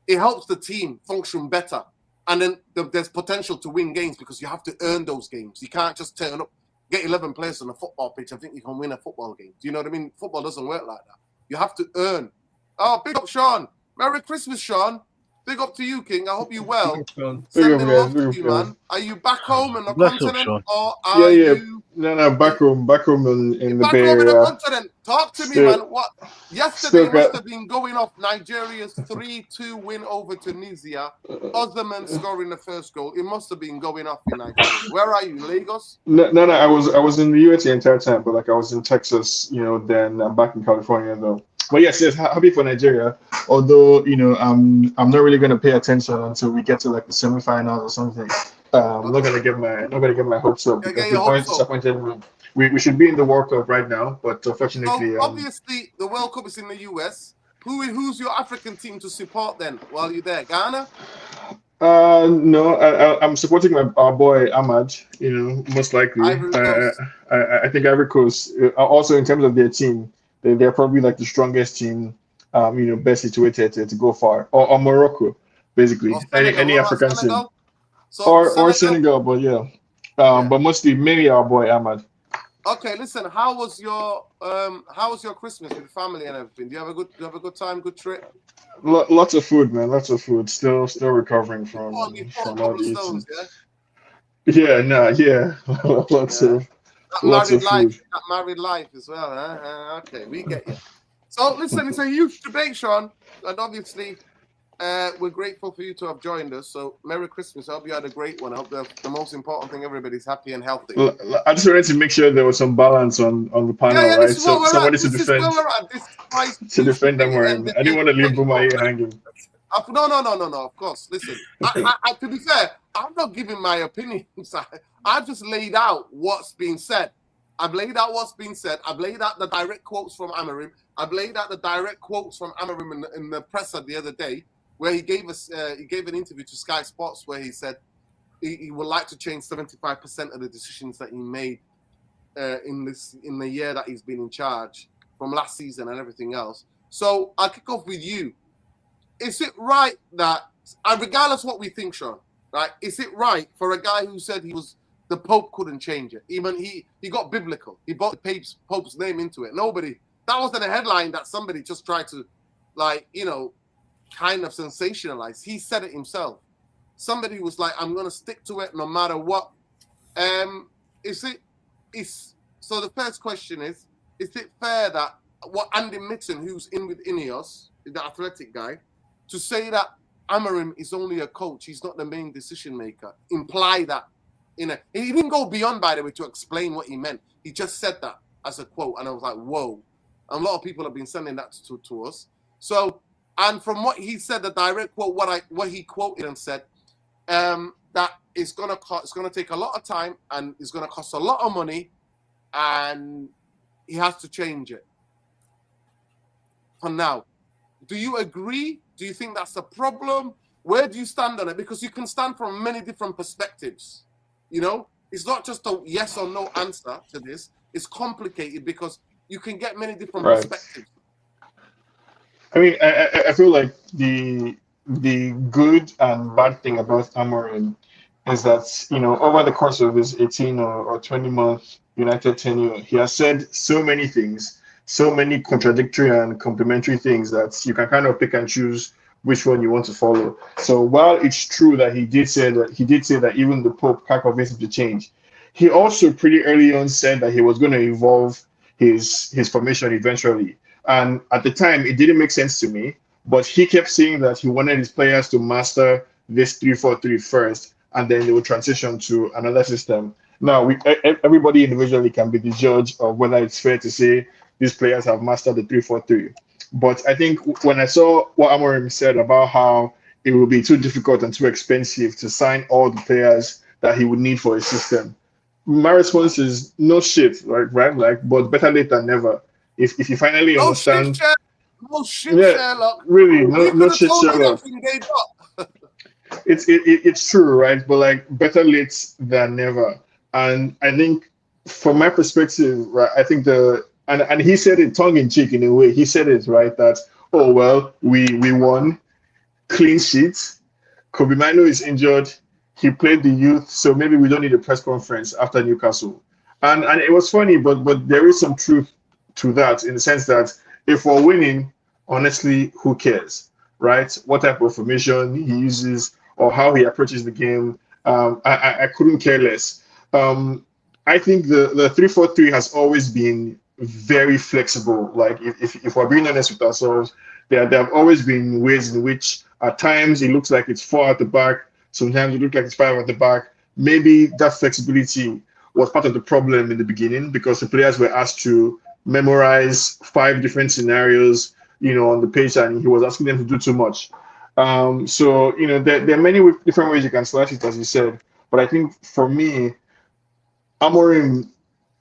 it helps the team function better. And then there's potential to win games because you have to earn those games. You can't just turn up, get 11 players on a football pitch and think you can win a football game. Do you know what I mean? Football doesn't work like that. You have to earn. Oh, big up, Sean. Merry Christmas, Sean. Big up to you, King. I hope you're well. Sending love to you, man. Are you back home in the continent, or are you? No, back home in the back Bay home in the Area. continent. Talk to me, man. What? Yesterday must have been going off Nigeria's 3-2 win over Tunisia. Osman scoring the first goal. It must have been going off in Nigeria. Where are you, Lagos? No. I was in the US the entire time, but like I was in Texas, then I'm back in California though. But yes, happy for Nigeria. Although I'm not really going to pay attention until we get to like the semifinals or something. I'm not gonna get my hopes up because the points disappointed me. We should be in the World Cup right now, but unfortunately, obviously the World Cup is in the US. Who's your African team to support then while you're there? Ghana? No, I'm supporting our boy Ahmad. You know, most likely. Ivory Coast. I think Ivory Coast. Also, in terms of their team, they're probably like the strongest team. You know, best situated to go far, or Morocco, basically. Or Senegal. Any What about African team, Senegal? So or Senegal. Senegal, but yeah. Yeah. But mostly maybe our boy Ahmad. Okay, listen. How was your Christmas with family and everything? Do you have a good time, good trip? Lots of food, man. Lots of food. Still recovering You fought a from all couple of the stones, eating. yeah. Yeah, nah, yeah. lots Yeah. of lots of food. That married life as well, huh? Okay, we get you. So listen, it's a huge debate, Sean, and obviously, we're grateful for you to have joined us. So Merry Christmas. I hope you had a great one. I hope the most important thing, everybody's happy and healthy. I just wanted to make sure there was some balance on the panel, Yeah, right? this is where So we're at. somebody This is where we're at. This is to huge defend debate, Amorim. and I didn't want to leave getting both. Bumaye hanging. No. Of course. Listen, to be fair, I'm not giving my opinions. I've just laid out what's being said. I've laid out what's being said. I've laid out the direct quotes from Amorim. I've laid out the direct quotes from Amorim in the presser the other day, where he gave an interview to Sky Sports where he said he would like to change 75% of the decisions that he made in the year that he's been in charge from last season and everything else. So I'll kick off with you. Is it right that, and regardless what we think, Sean, right? Is it right for a guy who said the Pope couldn't change it? Even he got biblical. He brought the Pope's name into it. That wasn't a headline that somebody just tried to, kind of sensationalize. He said it himself. Somebody was like, I'm going to stick to it no matter what. So the first question is it fair that what Andy Mitten, who's in with Inoes, the athletic guy, to say that Amorim is only a coach, he's not the main decision maker, imply that, he didn't go beyond, by the way, to explain what he meant. He just said that as a quote, and I was like, whoa. And a lot of people have been sending that to us. So, and from what he said, the direct quote, what he quoted and said, that it's gonna take a lot of time and it's gonna cost a lot of money, and he has to change it. For now, do you agree? Do you think that's a problem? Where do you stand on it? Because you can stand from many different perspectives. It's not just a yes or no answer to this. It's complicated because you can get many different perspectives. I mean, I feel like the good and bad thing about Amorim is that, over the course of his 18 or 20-month United tenure, he has said so many things, so many contradictory and complementary things that you can kind of pick and choose which one you want to follow. So while it's true that he did say that even the Pope can't convince him to change, he also pretty early on said that he was going to evolve his formation eventually. And at the time, it didn't make sense to me, but he kept saying that he wanted his players to master this 3-4-3 first, and then they would transition to another system. Now, everybody individually can be the judge of whether it's fair to say these players have mastered the 3-4-3. But I think when I saw what Amorim said about how it would be too difficult and too expensive to sign all the players that he would need for his system, my response is no shit, right? Like, but better late than never. If you finally understand, no shit, Sherlock. Really, You no could have shit, told me Sherlock. that from day dot. It's true, right? But like better late than never. And I think, from my perspective, right, I think and he said it tongue in cheek in a way. He said it right that, oh well, we won, clean sheets. Kobe Mino is injured. He played the youth, so maybe we don't need a press conference after Newcastle. And it was funny, but there is some truth to that, in the sense that if we're winning, honestly, who cares, right? What type of formation he uses or how he approaches the game, I couldn't care less. I think the 3-4-3 has always been very flexible. Like, if we're being honest with ourselves, there have always been ways in which at times it looks like it's 4 at the back, sometimes it looks like it's 5 at the back. Maybe that flexibility was part of the problem in the beginning, because the players were asked to memorize 5 different scenarios, on the page, and he was asking them to do too much. So there are many different ways you can slice it, as you said. But I think for me, Amorim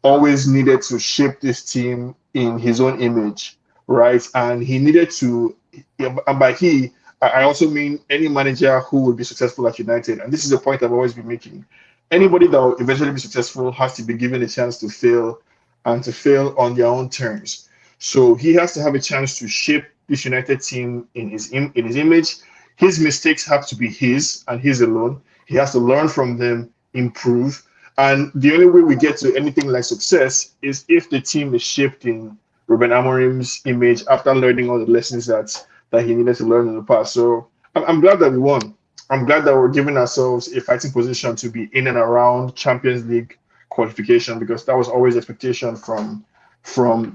always needed to shape this team in his own image, right? And he needed to, and by he, I also mean any manager who will be successful at United. And this is a point I've always been making. Anybody that will eventually be successful has to be given a chance to fail and to fail on their own terms. So he has to have a chance to shape this United team in his image. His mistakes have to be his and his alone. He has to learn from them, improve. And the only way we get to anything like success is if the team is shaped in Ruben Amorim's image after learning all the lessons that he needed to learn in the past. So I'm glad that we won. I'm glad that we're giving ourselves a fighting position to be in and around Champions League qualification, because that was always the expectation from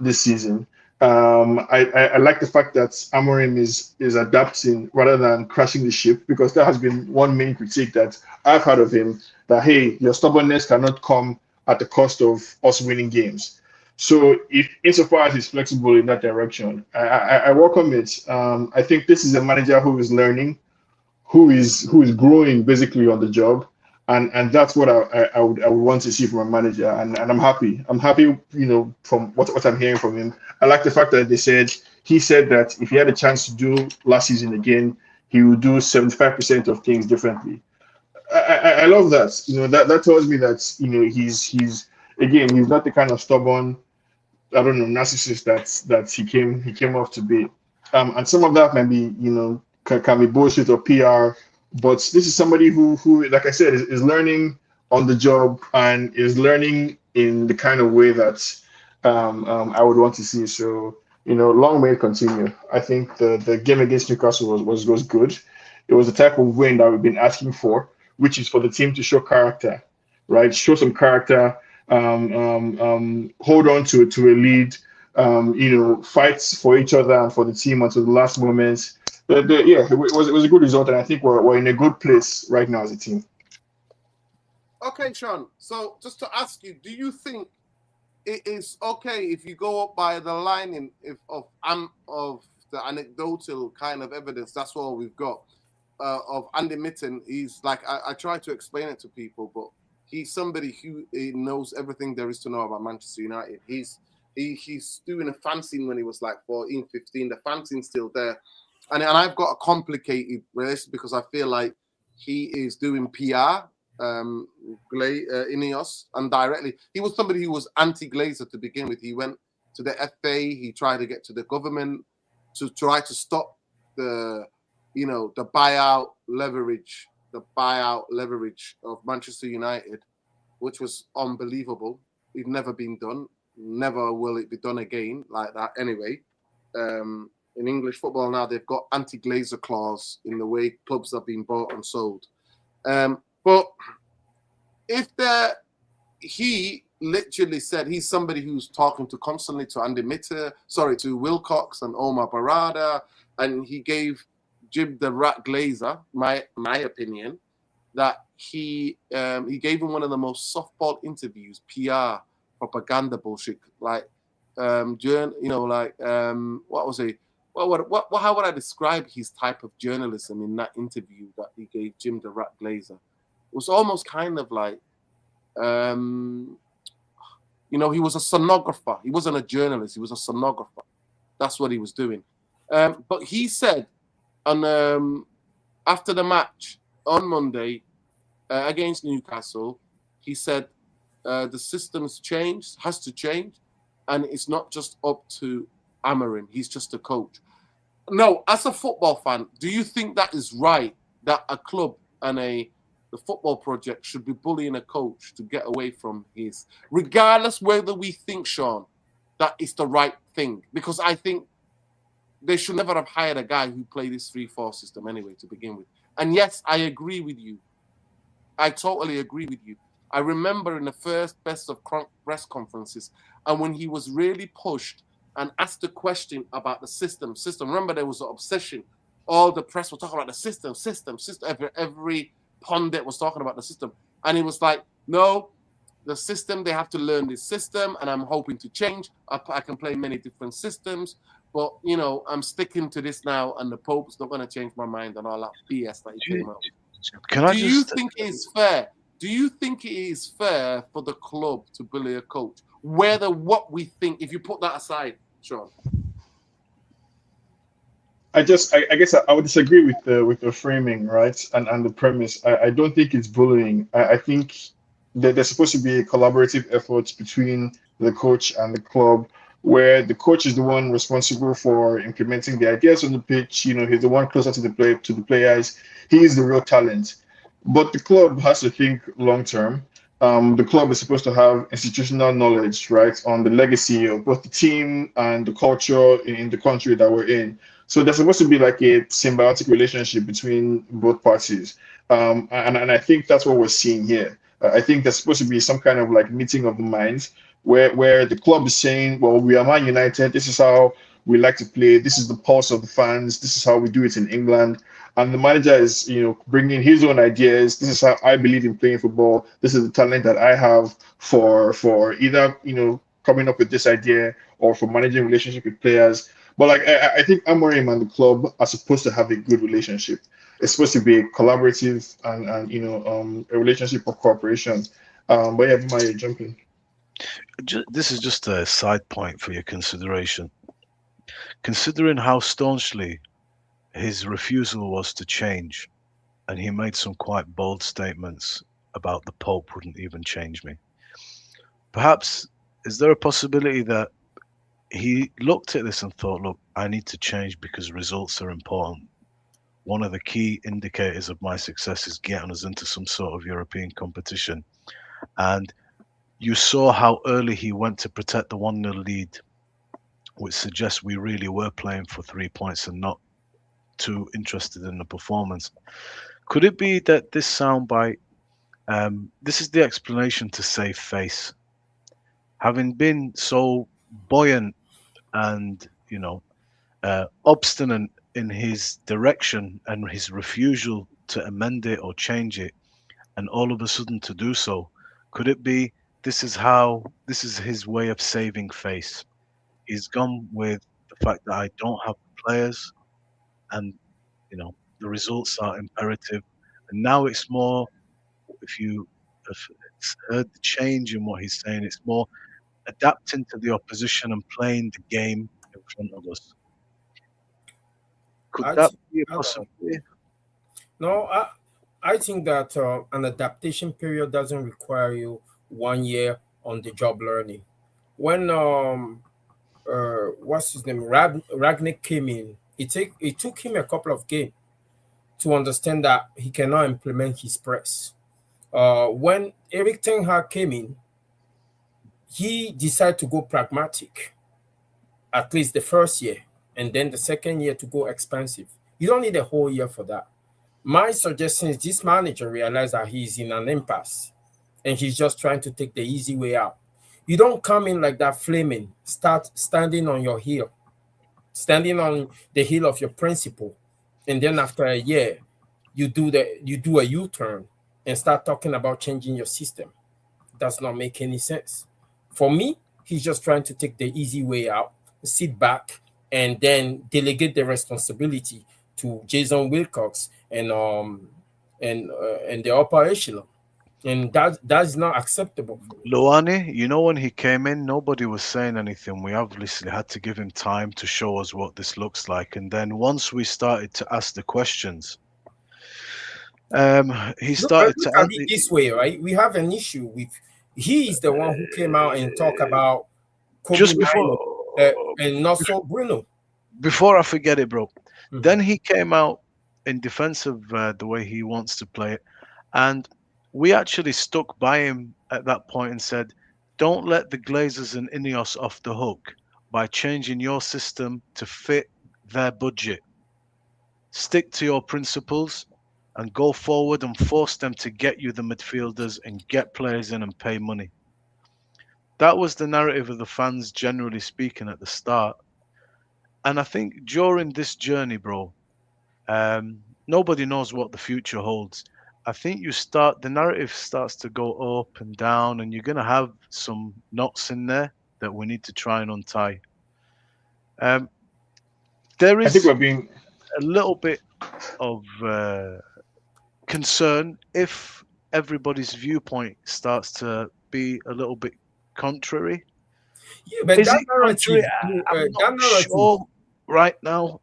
this season. I like the fact that Amorim is adapting rather than crashing the ship, because that has been one main critique that I've had of him, that, hey, your stubbornness cannot come at the cost of us winning games. So if insofar as he's flexible in that direction, I welcome it. I think this is a manager who is learning, who is growing basically on the job, and that's what I would want to see from a manager, and I'm happy. I'm happy, from what I'm hearing from him. I like the fact that he said that if he had a chance to do last season again, he would do 75% of things differently. I love that. That tells me that he's not the kind of stubborn, I don't know, narcissist that he came off to be. And some of that might be, can be bullshit or PR, but this is somebody who like I said, is learning on the job and is learning in the kind of way that I would want to see. So, long may it continue. I think the game against Newcastle was good. It was the type of win that we've been asking for, which is for the team to show character, right? Show some character, hold on to a lead, fights for each other and for the team until the last moments. Yeah, it was a good result, and I think we're in a good place right now as a team. Okay, Sean. So just to ask you, do you think it is okay if you go up by the line of the anecdotal kind of evidence? That's all we've got of Andy Mitten. He's like, I try to explain it to people, but he's somebody who knows everything there is to know about Manchester United. He's doing a fan scene when he was like 14, 15. The fan scene's still there. And I've got a complicated relationship because I feel like he is doing PR, Inoes, and directly. He was somebody who was anti-Glazer to begin with. He went to the FA. He tried to get to the government to try to stop the buyout leverage of Manchester United, which was unbelievable. It's never been done. Never will it be done again like that. Anyway, in English football now, they've got anti-Glazer clause in the way clubs have been bought and sold. But if he literally said he's somebody who's talking to constantly to Andy Mitten, to Wilcox and Omar Barada, and he gave Jim the Rat Glazer, my opinion, that he gave him one of the most softball interviews, PR propaganda bullshit, like what was he? How would I describe his type of journalism in that interview that he gave Jim the Rat Glazer? It was almost kind of like, he was a sonographer. He wasn't a journalist. He was a sonographer. That's what he was doing. But he said, after the match on Monday against Newcastle, he said the system's has to change, and it's not just up to Amorim. He's just a coach. No, as a football fan, do you think that is right, that a club and the football project should be bullying a coach to get away from his, regardless whether we think, Sean, that is the right thing? Because I think they should never have hired a guy who played this 3-4 system anyway to begin with. And yes, I agree with you. I totally agree with you. I remember in the first best of press conferences, and when he was really pushed and asked a question about the system. Remember, there was an obsession. All the press were talking about the system. Every pundit was talking about the system. And he was like, no, the system, they have to learn this system, and I'm hoping to change. I can play many different systems, but, I'm sticking to this now, and the Pope's not going to change my mind and all that BS that he came out with. Do you think it is fair? Do you think it is fair for the club to bully a coach? Whether what we think, if you put that aside, Sean. I guess I would disagree with the framing, right? And the premise. I don't think it's bullying. I think that there's supposed to be a collaborative effort between the coach and the club, where the coach is the one responsible for implementing the ideas on the pitch. You know, he's the one closer to the players. He is the real talent. But the club has to think long term. The club is supposed to have institutional knowledge, right, on the legacy of both the team and the culture in the country that we're in. So there's supposed to be like a symbiotic relationship between both parties. And I think that's what we're seeing here. I think there's supposed to be some kind of like meeting of the minds where the club is saying, well, we are Man United. This is how we like to play. This is the pulse of the fans. This is how we do it in England. And the manager is, bringing his own ideas. This is how I believe in playing football. This is the talent that I have for either, coming up with this idea or for managing relationship with players. But like I think Amorim and the club are supposed to have a good relationship. It's supposed to be a collaborative and a relationship of cooperation. But yeah, Mario, jump in. This is just a side point for your consideration. Considering how staunchly his refusal was to change, and he made some quite bold statements about the Pope wouldn't even change me. Perhaps, is there a possibility that he looked at this and thought, look, I need to change because results are important. One of the key indicators of my success is getting us into some sort of European competition. And you saw how early he went to protect the 1-0 lead, which suggests we really were playing for 3 points and not too interested in the performance. Could it be that this soundbite, this is the explanation to save face? Having been so buoyant and, obstinate in his direction and his refusal to amend it or change it, and all of a sudden to do so, could it be this is his way of saving face? He's gone with the fact that I don't have the players, and the results are imperative. And now it's more, if you have heard the change in what he's saying, it's more adapting to the opposition and playing the game in front of us. Could I that think, be a I don't know. possibility? No, I think that an adaptation period doesn't require you 1 year on the job learning. When what's his name, Ragnick came in, it took him a couple of games to understand that he cannot implement his press. When Eric Ten Hag came in, he decided to go pragmatic, at least the first year, and then the second year to go expensive. You don't need a whole year for that. My suggestion is this manager realized that he's in an impasse and he's just trying to take the easy way out. You don't come in like that flaming, start standing on your heel, standing on the heel of your principle, and then after a year, you do a U-turn and start talking about changing your system. Does not make any sense. For me, he's just trying to take the easy way out, sit back, and then delegate the responsibility to Jason Wilcox and the upper echelon, and that's not acceptable for me. Luani, when he came in, nobody was saying anything. We obviously had to give him time to show us what this looks like. And then once we started to ask the questions, he started to Look at it this way, right? We have an issue with he is the one who came out and talked about Kobe just Mino and not so Bruno. before I forget it, bro. Mhm. Then he came out in defense of the way he wants to play it, and we actually stuck by him at that point and said, "Don't let the Glazers and Ineos off the hook by changing your system to fit their budget. Stick to your principles and go forward and force them to get you the midfielders and get players in and pay money." That was the narrative of the fans, generally speaking, at the start. And I think during this journey, bro, nobody knows what the future holds. I think the narrative starts to go up and down, and you're going to have some knots in there that we need to try and untie. Um, there I think is we're being a little bit of concern if everybody's viewpoint starts to be a little bit contrary. Yeah, but Is that it narrative, contrary? I'm not that narrative, sure right now.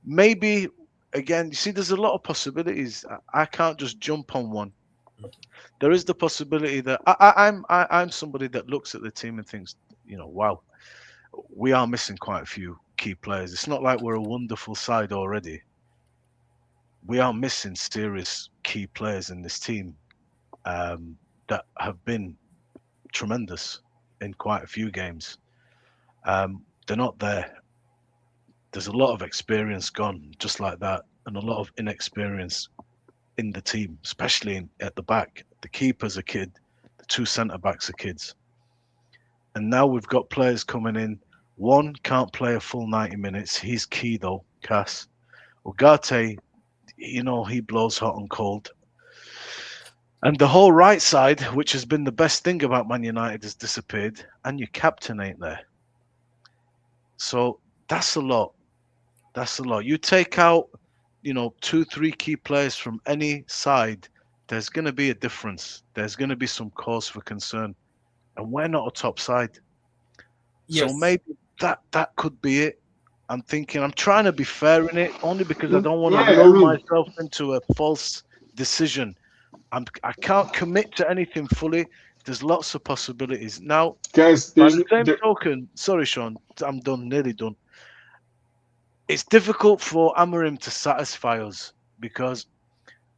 maybe again, you see, there's a lot of possibilities. I can't just jump on one. There is the possibility that I'm somebody that looks at the team and thinks, wow, we are missing quite a few key players. It's not like we're a wonderful side already. We are missing serious key players in this team that have been tremendous in quite a few games. They're not there. There's a lot of experience gone just like that, and a lot of inexperience in the team, especially at the back. The keeper's a kid, the two centre backs are kids. And now we've got players coming in. One can't play a full 90 minutes. He's key though, Cass. Ugarte, he blows hot and cold. And the whole right side, which has been the best thing about Man United, has disappeared, and your captain ain't there. So that's a lot. That's a lot. You take out, 2-3 key players from any side, there's going to be a difference. There's going to be some cause for concern. And we're not a top side. Yes. So maybe that could be it. I'm trying to be fair in it, only because I don't want to lull myself into a false decision. I can't commit to anything fully. There's lots of possibilities. Now, guys, by the same token, sorry, Sean, I'm done, nearly done. It's difficult for Amorim to satisfy us because,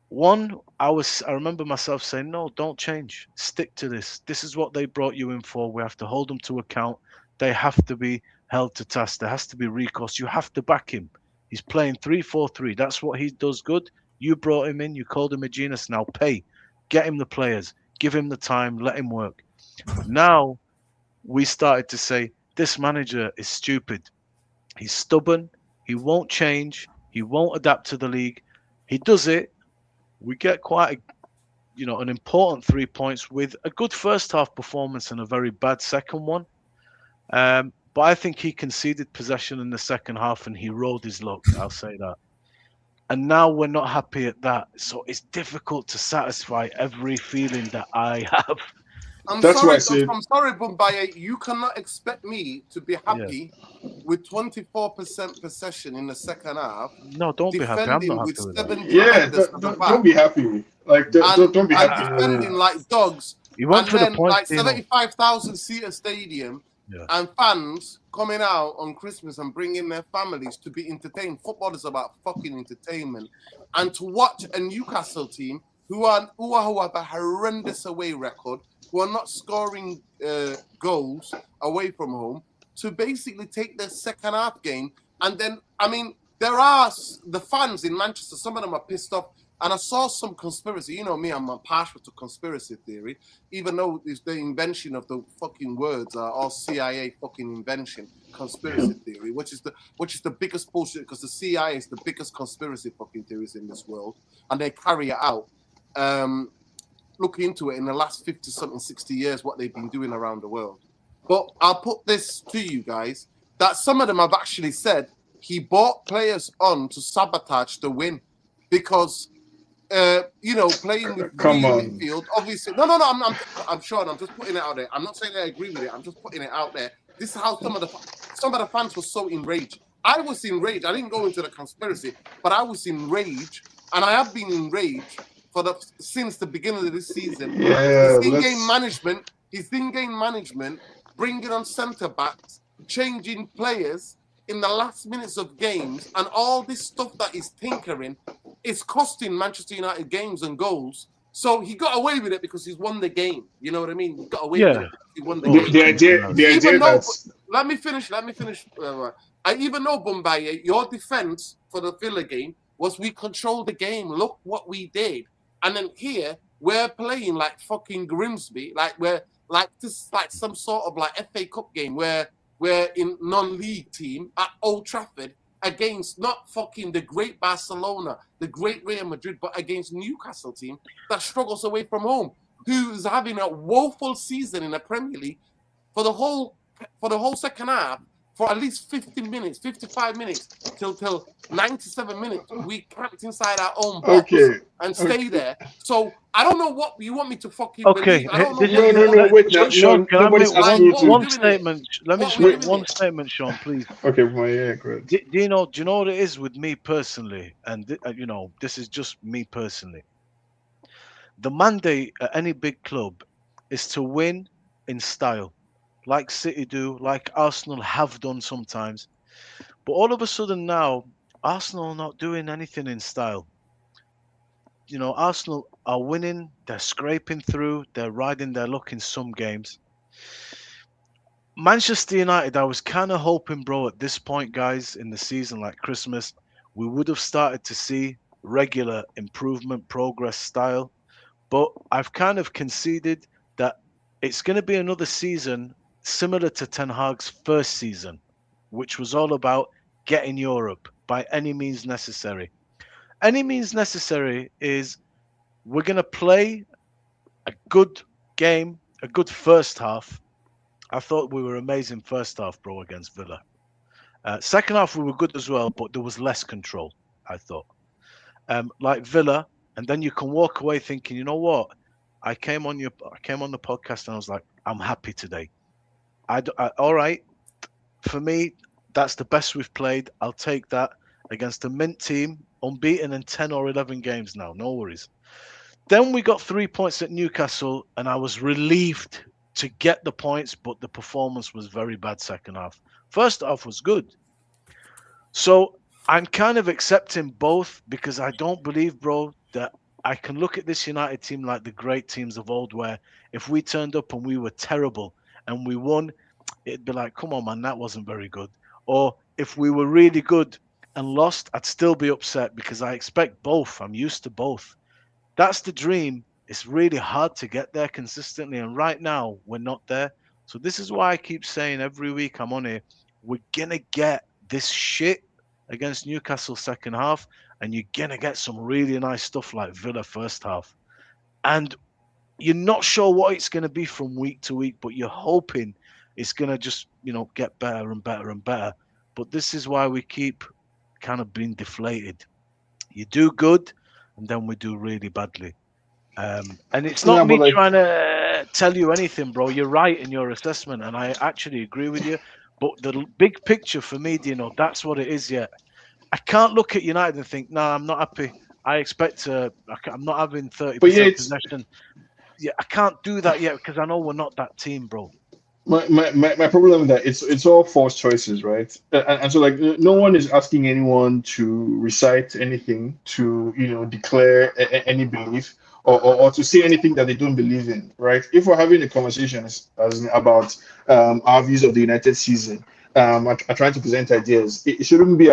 one, I remember myself saying, no, don't change. Stick to this. This is what they brought you in for. We have to hold them to account. They have to be held to task. There has to be recourse. You have to back him. He's playing 3-4-3. That's what he does good. You brought him in. You called him a genius. Now pay. Get him the players. Give him the time. Let him work. Now we started to say, this manager is stupid. He's stubborn. He won't change. He won't adapt to the league. He does it. We get quite an important 3 points with a good first half performance and a very bad second one. But I think he conceded possession in the second half and he rode his luck. I'll say that. And now we're not happy at that. So it's difficult to satisfy every feeling that I have. I'm sorry, Bumbaye. You cannot expect me to be happy with 24% possession in the second half. No, don't be happy. I'm not happy with that. Don't be happy. Like, don't be happy. Defending like dogs. He went for the point. Like 75,000 seater stadium and fans coming out on Christmas and bringing their families to be entertained. Football is about fucking entertainment. And to watch a Newcastle team who have a horrendous away record, who are not scoring goals away from home, to basically take their second half game. And then, there are the fans in Manchester, some of them are pissed off. And I saw some conspiracy. You know me, I'm partial to conspiracy theory, even though it's the invention of the fucking words are all CIA fucking invention, conspiracy theory, which is the biggest bullshit, because the CIA is the biggest conspiracy fucking theories in this world, and they carry it out. Look into it in the last 50-something, 60 years, what they've been doing around the world. But I'll put this to you guys, that some of them have actually said he brought players on to sabotage the win because, playing with midfield, obviously. No, I'm sure. I'm just putting it out there. I'm not saying I agree with it. I'm just putting it out there. This is how some of the fans were so enraged. I was enraged. I didn't go into the conspiracy, but I was enraged, and I have been enraged since the beginning of this season. His in-game management, bringing on centre backs, changing players in the last minutes of games, and all this stuff that he's tinkering is costing Manchester United games and goals. So he got away with it because he's won the game. You know what I mean? He got away with it because he won the game. Let me finish. I even know, Bumbaye, your defense for the Villa game was we controlled the game. Look what we did. And then here we're playing like fucking Grimsby, like we're like this, like some sort of like FA Cup game where we're in non-league team at Old Trafford against not fucking the great Barcelona, the great Real Madrid, but against Newcastle team that struggles away from home, who's having a woeful season in the Premier League for the whole second half. for at least 50 minutes, 55 minutes, till 97 minutes, we camped inside our own box and stay there. So I don't know what you want me to fucking believe. I don't know what you want me Wait, to believe. Sean, can I nobody's make asking you to. one statement? Let me just What we make doing one here? statement, Sean, please. Okay, well, yeah, great. Do you know what it is with me personally? And you know, this is just me personally. The mandate at any big club is to win in style, like City do, like Arsenal have done sometimes. But all of a sudden now, Arsenal are not doing anything in style. You know, Arsenal are winning, they're scraping through, they're riding their luck in some games. Manchester United, I was kind of hoping, bro, at this point, guys, in the season, like Christmas, we would have started to see regular improvement, progress style. But I've kind of conceded that it's going to be another season similar to Ten Hag's first season, which was all about getting Europe by any means necessary. Any means necessary is we're going to play a good game, a good first half. I thought we were amazing first half, bro, against Villa. Second half, we were good as well, but there was less control, I thought. Like Villa, and then you can walk away thinking, you know what? I came on the podcast and I was like, I'm happy today. All right, for me, that's the best we've played. I'll take that against a mint team, unbeaten in 10 or 11 games now. No worries. Then we got 3 points at Newcastle, and I was relieved to get the points, but the performance was very bad second half. First half was good. So I'm kind of accepting both because I don't believe, bro, that I can look at this United team like the great teams of old, where if we turned up and we were terrible and we won, it'd be like, come on, man, that wasn't very good. Or if we were really good and lost, I'd still be upset because I expect both. I'm used to both. That's the dream. It's really hard to get there consistently. And right now, we're not there. So this is why I keep saying every week I'm on here, we're going to get this shit against Newcastle second half, and you're going to get some really nice stuff like Villa first half. And you're not sure what it's going to be from week to week, but you're hoping it's going to just, get better and better and better. But this is why we keep kind of being deflated. You do good, and then we do really badly. And it's not me trying to tell you anything, bro. You're right in your assessment, and I actually agree with you. But the big picture for me, that's what it is. Yeah, I can't look at United and think, "Nah, I'm not happy. I expect I'm not having 30% possession." Yeah, I can't do that yet because I know we're not that team, bro. My problem with that, it's all false choices, right? And so like no one is asking anyone to recite anything, to declare any belief, or to say anything that they don't believe in, right? If we're having a conversation about our views of the United season, I trying to present ideas. It shouldn't be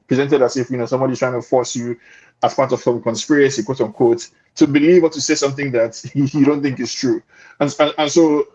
presented as if somebody's trying to force you as part of some conspiracy, quote unquote, to believe or to say something that you don't think is true. And so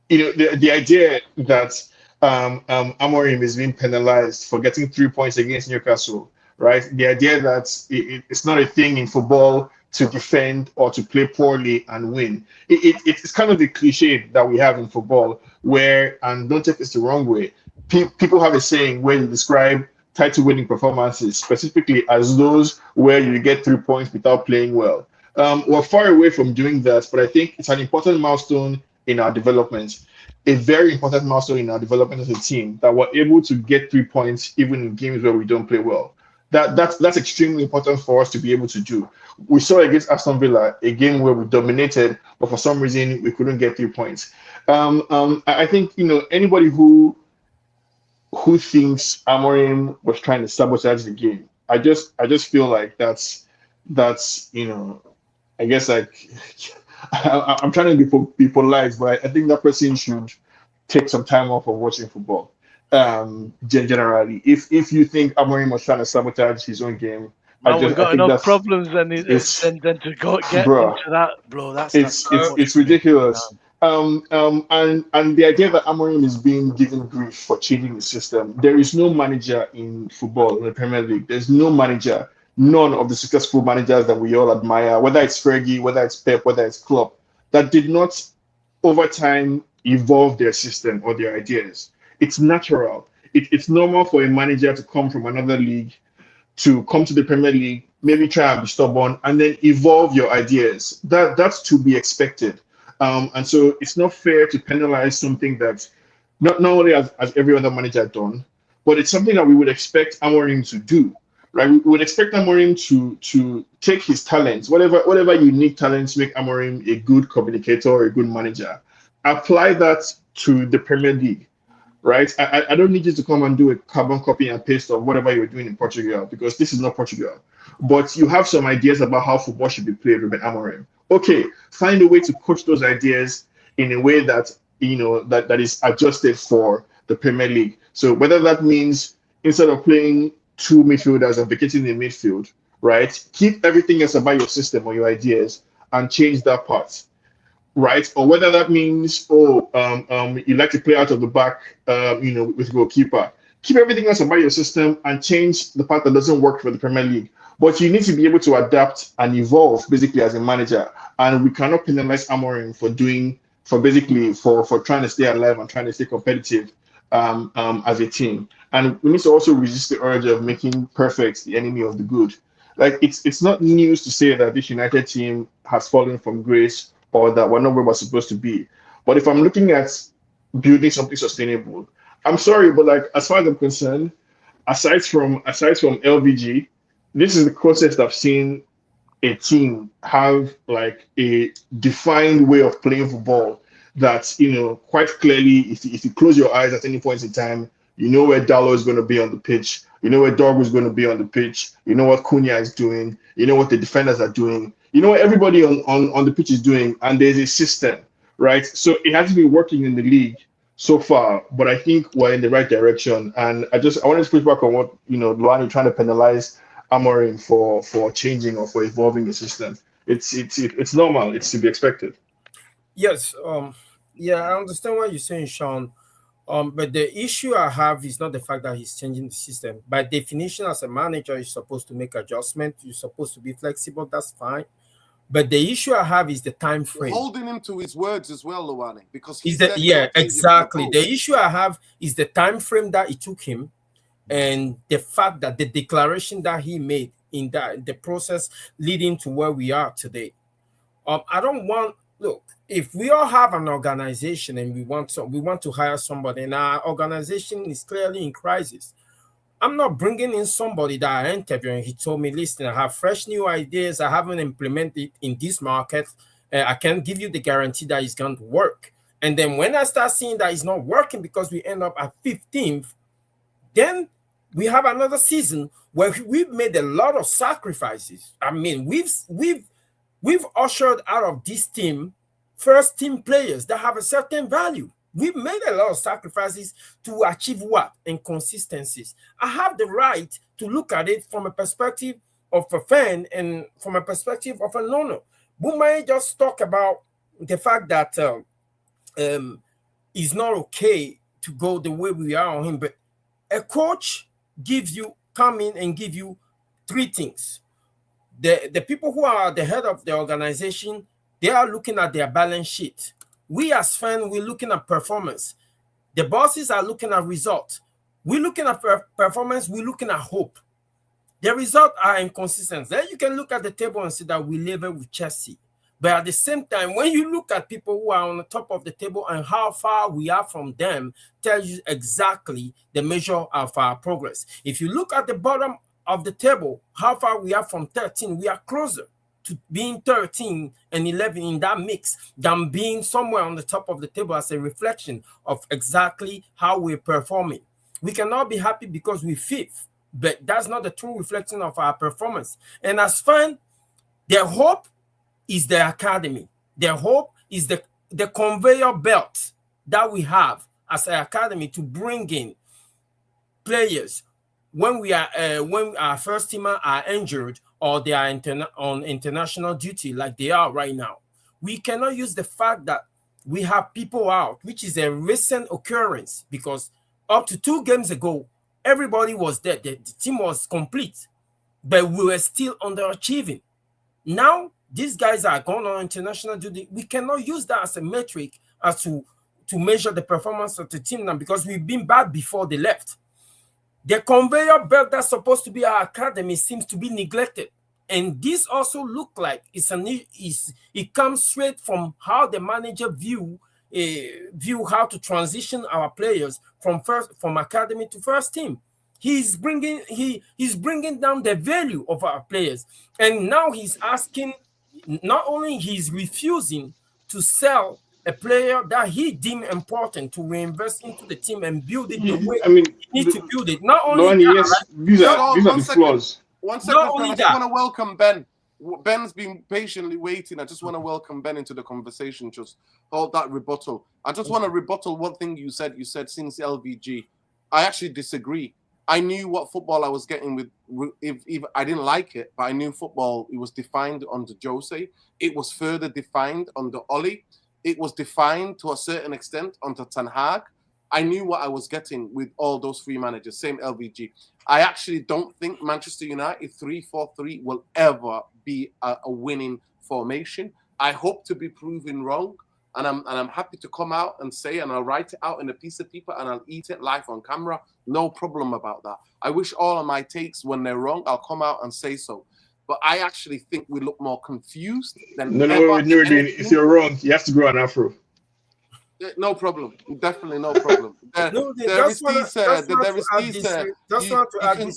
the idea that Amorim is being penalized for getting 3 points against Newcastle, right? The idea that it's not a thing in football to defend or to play poorly and win. It's kind of the cliche that we have in football where, and don't take this the wrong way, people have a saying where they describe title-winning performances specifically as those where you get 3 points without playing well. We're far away from doing that, but I think it's an important milestone in our development, a very important milestone in our development as a team, that we're able to get 3 points even in games where we don't play well. That's extremely important for us to be able to do. We saw against Aston Villa a game where we dominated, but for some reason we couldn't get 3 points. I think anybody who thinks Amorim was trying to sabotage the game, I just feel like that's I guess like I'm trying to be polite, but I think that person should take some time off of watching football. Generally, if you think Amorim was trying to sabotage his own game, Man, we've got enough problems then to get bro, into that, bro. It's ridiculous. And the idea that Amorim is being given grief for changing the system. There is no manager in football in the Premier League. There's no manager. None of the successful managers that we all admire, whether it's Fergie, whether it's Pep, whether it's Klopp, that did not over time evolve their system or their ideas. It's natural. it's normal for a manager to come from another league, to come to the Premier League, maybe try and be stubborn, and then evolve your ideas. That's to be expected. And so it's not fair to penalize something that not only as every other manager had done, but it's something that we would expect Amorim to do. Right? We would expect Amorim to take his talents, whatever unique talents make Amorim a good communicator or a good manager, apply that to the Premier League. Right? I don't need you to come and do a carbon copy and paste of whatever you're doing in Portugal, because this is not Portugal. But you have some ideas about how football should be played, Ruben Amorim. Okay, find a way to coach those ideas in a way that that is adjusted for the Premier League. So whether that means instead of playing two midfielders and vacating the midfield, right, keep everything else about your system or your ideas and change that part. Right, or whether that means you like to play out of the back, with goalkeeper. Keep everything else about your system and change the part that doesn't work for the Premier League. But you need to be able to adapt and evolve basically as a manager. And we cannot penalize Amorim for trying to stay alive and trying to stay competitive as a team. And we need to also resist the urge of making perfect the enemy of the good. Like it's not news to say that this United team has fallen from grace, or that we're not where we're supposed to be. But if I'm looking at building something sustainable, I'm sorry, but like as far as I'm concerned, aside from LVG, this is the closest I've seen a team have like a defined way of playing football that, quite clearly, if you close your eyes at any point in time, you know where Dallo is going to be on the pitch, you know where Dorgu is going to be on the pitch, you know what Cunha is doing, you know what the defenders are doing, you know what everybody on the pitch is doing, and there's a system, right? So it hasn't been working in the league so far, but I think we're in the right direction. And I wanted to push back on what Lani trying to penalize Amorim for changing or for evolving the system. It's normal. It's to be expected. Yes. Yeah, I understand what you're saying, Sean. But the issue I have is not the fact that he's changing the system. By definition, as a manager, you're supposed to make adjustments. You're supposed to be flexible. That's fine. But the issue I have is the time frame. Holding him to his words as well, Luwani, because exactly. The issue I have is the time frame that it took him, and the fact that the declaration that he made in the process leading to where we are today. I don't want look. If we all have an organization and we want to hire somebody, and our organization is clearly in crisis, I'm not bringing in somebody that I interviewed and he told me, listen, I have fresh new ideas. I haven't implemented in this market. I can't give you the guarantee that it's going to work. And then when I start seeing that it's not working because we end up at 15th, then we have another season where we've made a lot of sacrifices. I mean, we've ushered out of this team first team players that have a certain value. We've made a lot of sacrifices to achieve what? Inconsistencies. I have the right to look at it from a perspective of a fan and from a perspective of an owner. We might just talk about the fact that it's not okay to go the way we are on him, but a coach come in and give you three things. The people who are the head of the organization, they are looking at their balance sheet. We as fans, we're looking at performance. The bosses are looking at results. We're looking at performance. We're looking at hope. The results are inconsistent. Then you can look at the table and see that we level with Chelsea. But at the same time, when you look at people who are on the top of the table and how far we are from them, tells you exactly the measure of our progress. If you look at the bottom of the table, how far we are from 13, we are closer to being 13 and 11 in that mix than being somewhere on the top of the table as a reflection of exactly how we're performing. We cannot be happy because we're fifth, but that's not the true reflection of our performance. And as fans, their hope is the academy. Their hope is the conveyor belt that we have as an academy to bring in players when our first teamers are injured or they are on international duty like they are right now. We cannot use the fact that we have people out, which is a recent occurrence, because up to 2 games ago, everybody was dead. The team was complete, but we were still underachieving. Now, these guys are gone on international duty. We cannot use that as a metric as to measure the performance of the team now, because we've been bad before they left. The conveyor belt that's supposed to be our academy seems to be neglected. And this also look like it comes straight from how the manager view how to transition our players from academy to first team. He's bringing down the value of our players, and now he's asking. Not only he's refusing to sell a player that he deemed important to reinvest into the team and build it the way I mean, he needs to build it. Not only Lani, that, yes, right? these are One the second. flaws. One second, Not friend. only I just that. want to welcome Ben. Ben's been patiently waiting. I just want to welcome Ben into the conversation. Just hold that rebuttal. I just want to rebuttal one thing you said. You said since LVG. I actually disagree. I knew what football I was getting with. If I didn't like it, but I knew football. It was defined under Jose. It was further defined under Oli. It was defined to a certain extent under Ten Hag. I knew what I was getting with all those three managers. Same LVG. I actually don't think Manchester United 3-4-3 will ever be a winning formation. I hope to be proven wrong, and I'm happy to come out and say, and I'll write it out in a piece of paper and I'll eat it live on camera. No problem about that. I wish all of my takes, when they're wrong, I'll come out and say so. But I actually think we look more confused than No, ever. if you're wrong, you have to grow an afro. No problem. Definitely no problem. No, There is these.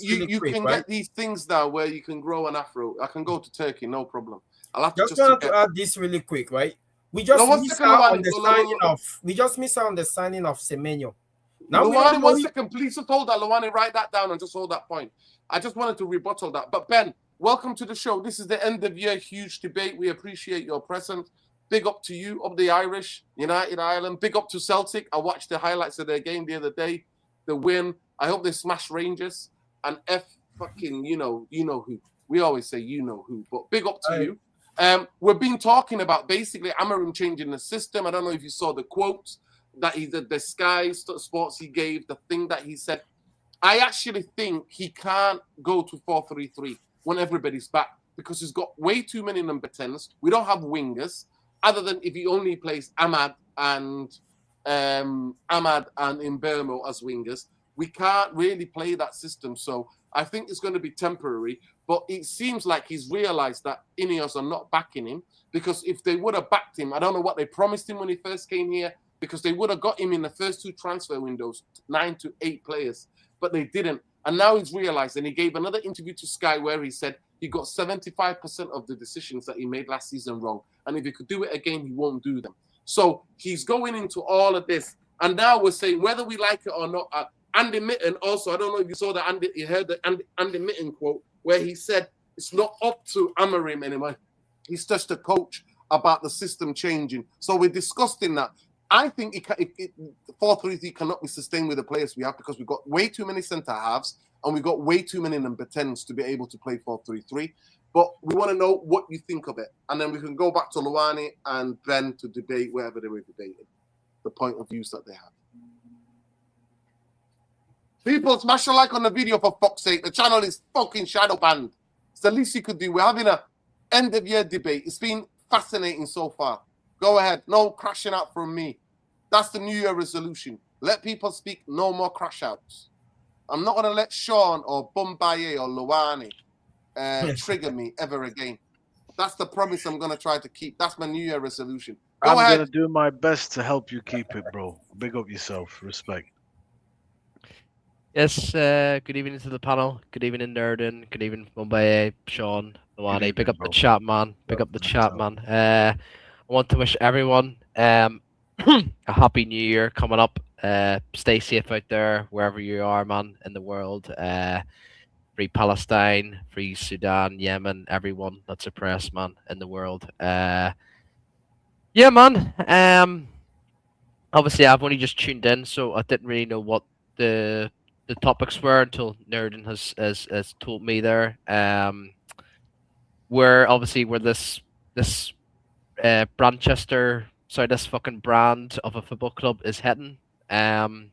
You quick, can right? get these things now where you can grow an afro. I can go to Turkey, no problem. I'll have to Just just wanted to add this really quick, right? We just missed out on the signing of. We just missed out on the signing of Semenyo. Now Luani, 1 second, please just hold that. Luani, write that down and just hold that point. I just wanted to rebuttal that. But Ben, welcome to the show. This is the end of year huge debate. We appreciate your presence. Big up to you, up the Irish, United Ireland. Big up to Celtic. I watched the highlights of their game the other day. The win. I hope they smash Rangers. And fucking, you know who. We always say you know who, but big up to you. We've been talking about basically Amorim changing the system. I don't know if you saw the quotes that the Sky Sports he gave, the thing that he said. I actually think he can't go to 4-3-3 when everybody's back because he's got way too many number 10s. We don't have wingers. Other than if he only plays Ahmad and Mbeumo as wingers, we can't really play that system. So I think it's going to be temporary. But it seems like he's realized that Inoes are not backing him because if they would have backed him, I don't know what they promised him when he first came here because they would have got him in the first two transfer windows, 9 to 8 players, but they didn't. And now he's realized, and he gave another interview to Sky where he said he got 75% of the decisions that he made last season wrong. And if he could do it again, he won't do them. So he's going into all of this. And now we're saying whether we like it or not. Andy Mitten also, I don't know if you saw that, you heard the Andy Mitten quote where he said it's not up to Amorim anymore. He's just a coach about the system changing. So we're discussing that. I think 4-3-3 cannot be sustained with the players we have because we've got way too many centre halves and we've got way too many number 10s to be able to play 4-3-3. But we want to know what you think of it. And then we can go back to Luani and Ben to debate wherever they were debating, the point of views that they have. People, smash a like on the video for fuck's sake. The channel is fucking shadow banned. It's the least you could do. We're having a end of year debate. It's been fascinating so far. Go ahead. No crashing out from me. That's the New Year resolution. Let people speak. No more crash outs. I'm not going to let Sean or Bombaye or Luani trigger me ever again. That's the promise I'm going to try to keep. That's my New Year resolution. Go ahead. I'm going to do my best to help you keep it, bro. Big up yourself. Respect. Yes, good evening to the panel. Good evening, Nerden. Good evening, Mumbai, Sean, Luani. Big up the chat, man. Big up the chat, man. I want to wish everyone a happy new year coming up. Stay safe out there, wherever you are, man, in the world. Free Palestine, free Sudan, Yemen, everyone that's oppressed, man, in the world. Yeah, man. Obviously, I've only just tuned in, so I didn't really know what the topics were until Nerden has told me there. Where this this fucking brand of a football club is heading. We're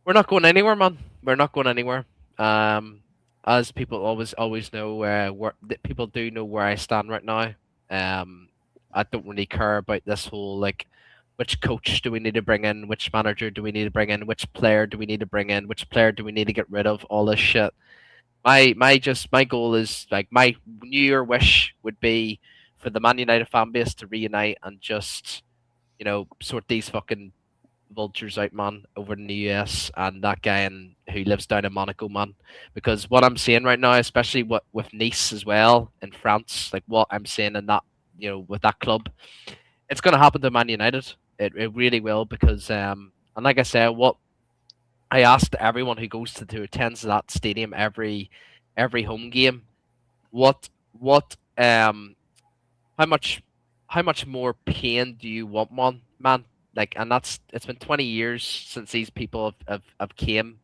not going anywhere, man. We're not going anywhere. As people always know, where people do know where I stand right now. I don't really care about this whole which coach do we need to bring in, which manager do we need to bring in, which player do we need to bring in, which player do we need to get rid of, all this shit. My goal is like my New Year wish would be for the Man United fan base to reunite and just sort these fucking vultures out, man, over in the US and that guy who lives down in Monaco, man. Because what I'm seeing right now, especially with Nice as well in France, like what I'm seeing in that with that club, it's gonna happen to Man United. It really will because and like I said, what I asked everyone who attends that stadium every home game, what how much more pain do you want, man? Like, and it's been 20 years since these people have came.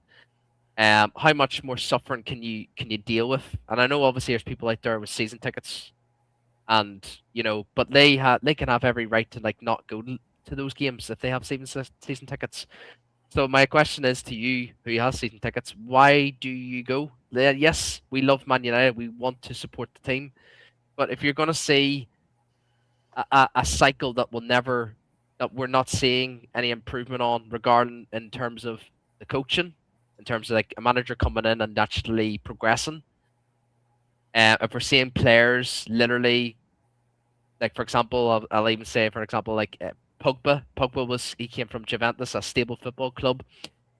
How much more suffering can you deal with? And I know obviously there's people out there with season tickets, and but they can have every right to like not go to those games if they have season tickets. So my question is to you, who has season tickets, why do you go? Yes, we love Man United. We want to support the team, but if you're gonna see a cycle that we're not seeing any improvement on regarding in terms of the coaching, in terms of like a manager coming in and naturally progressing. If we're seeing players literally, like for example, I'll even say for example like Pogba. He came from Juventus, a stable football club.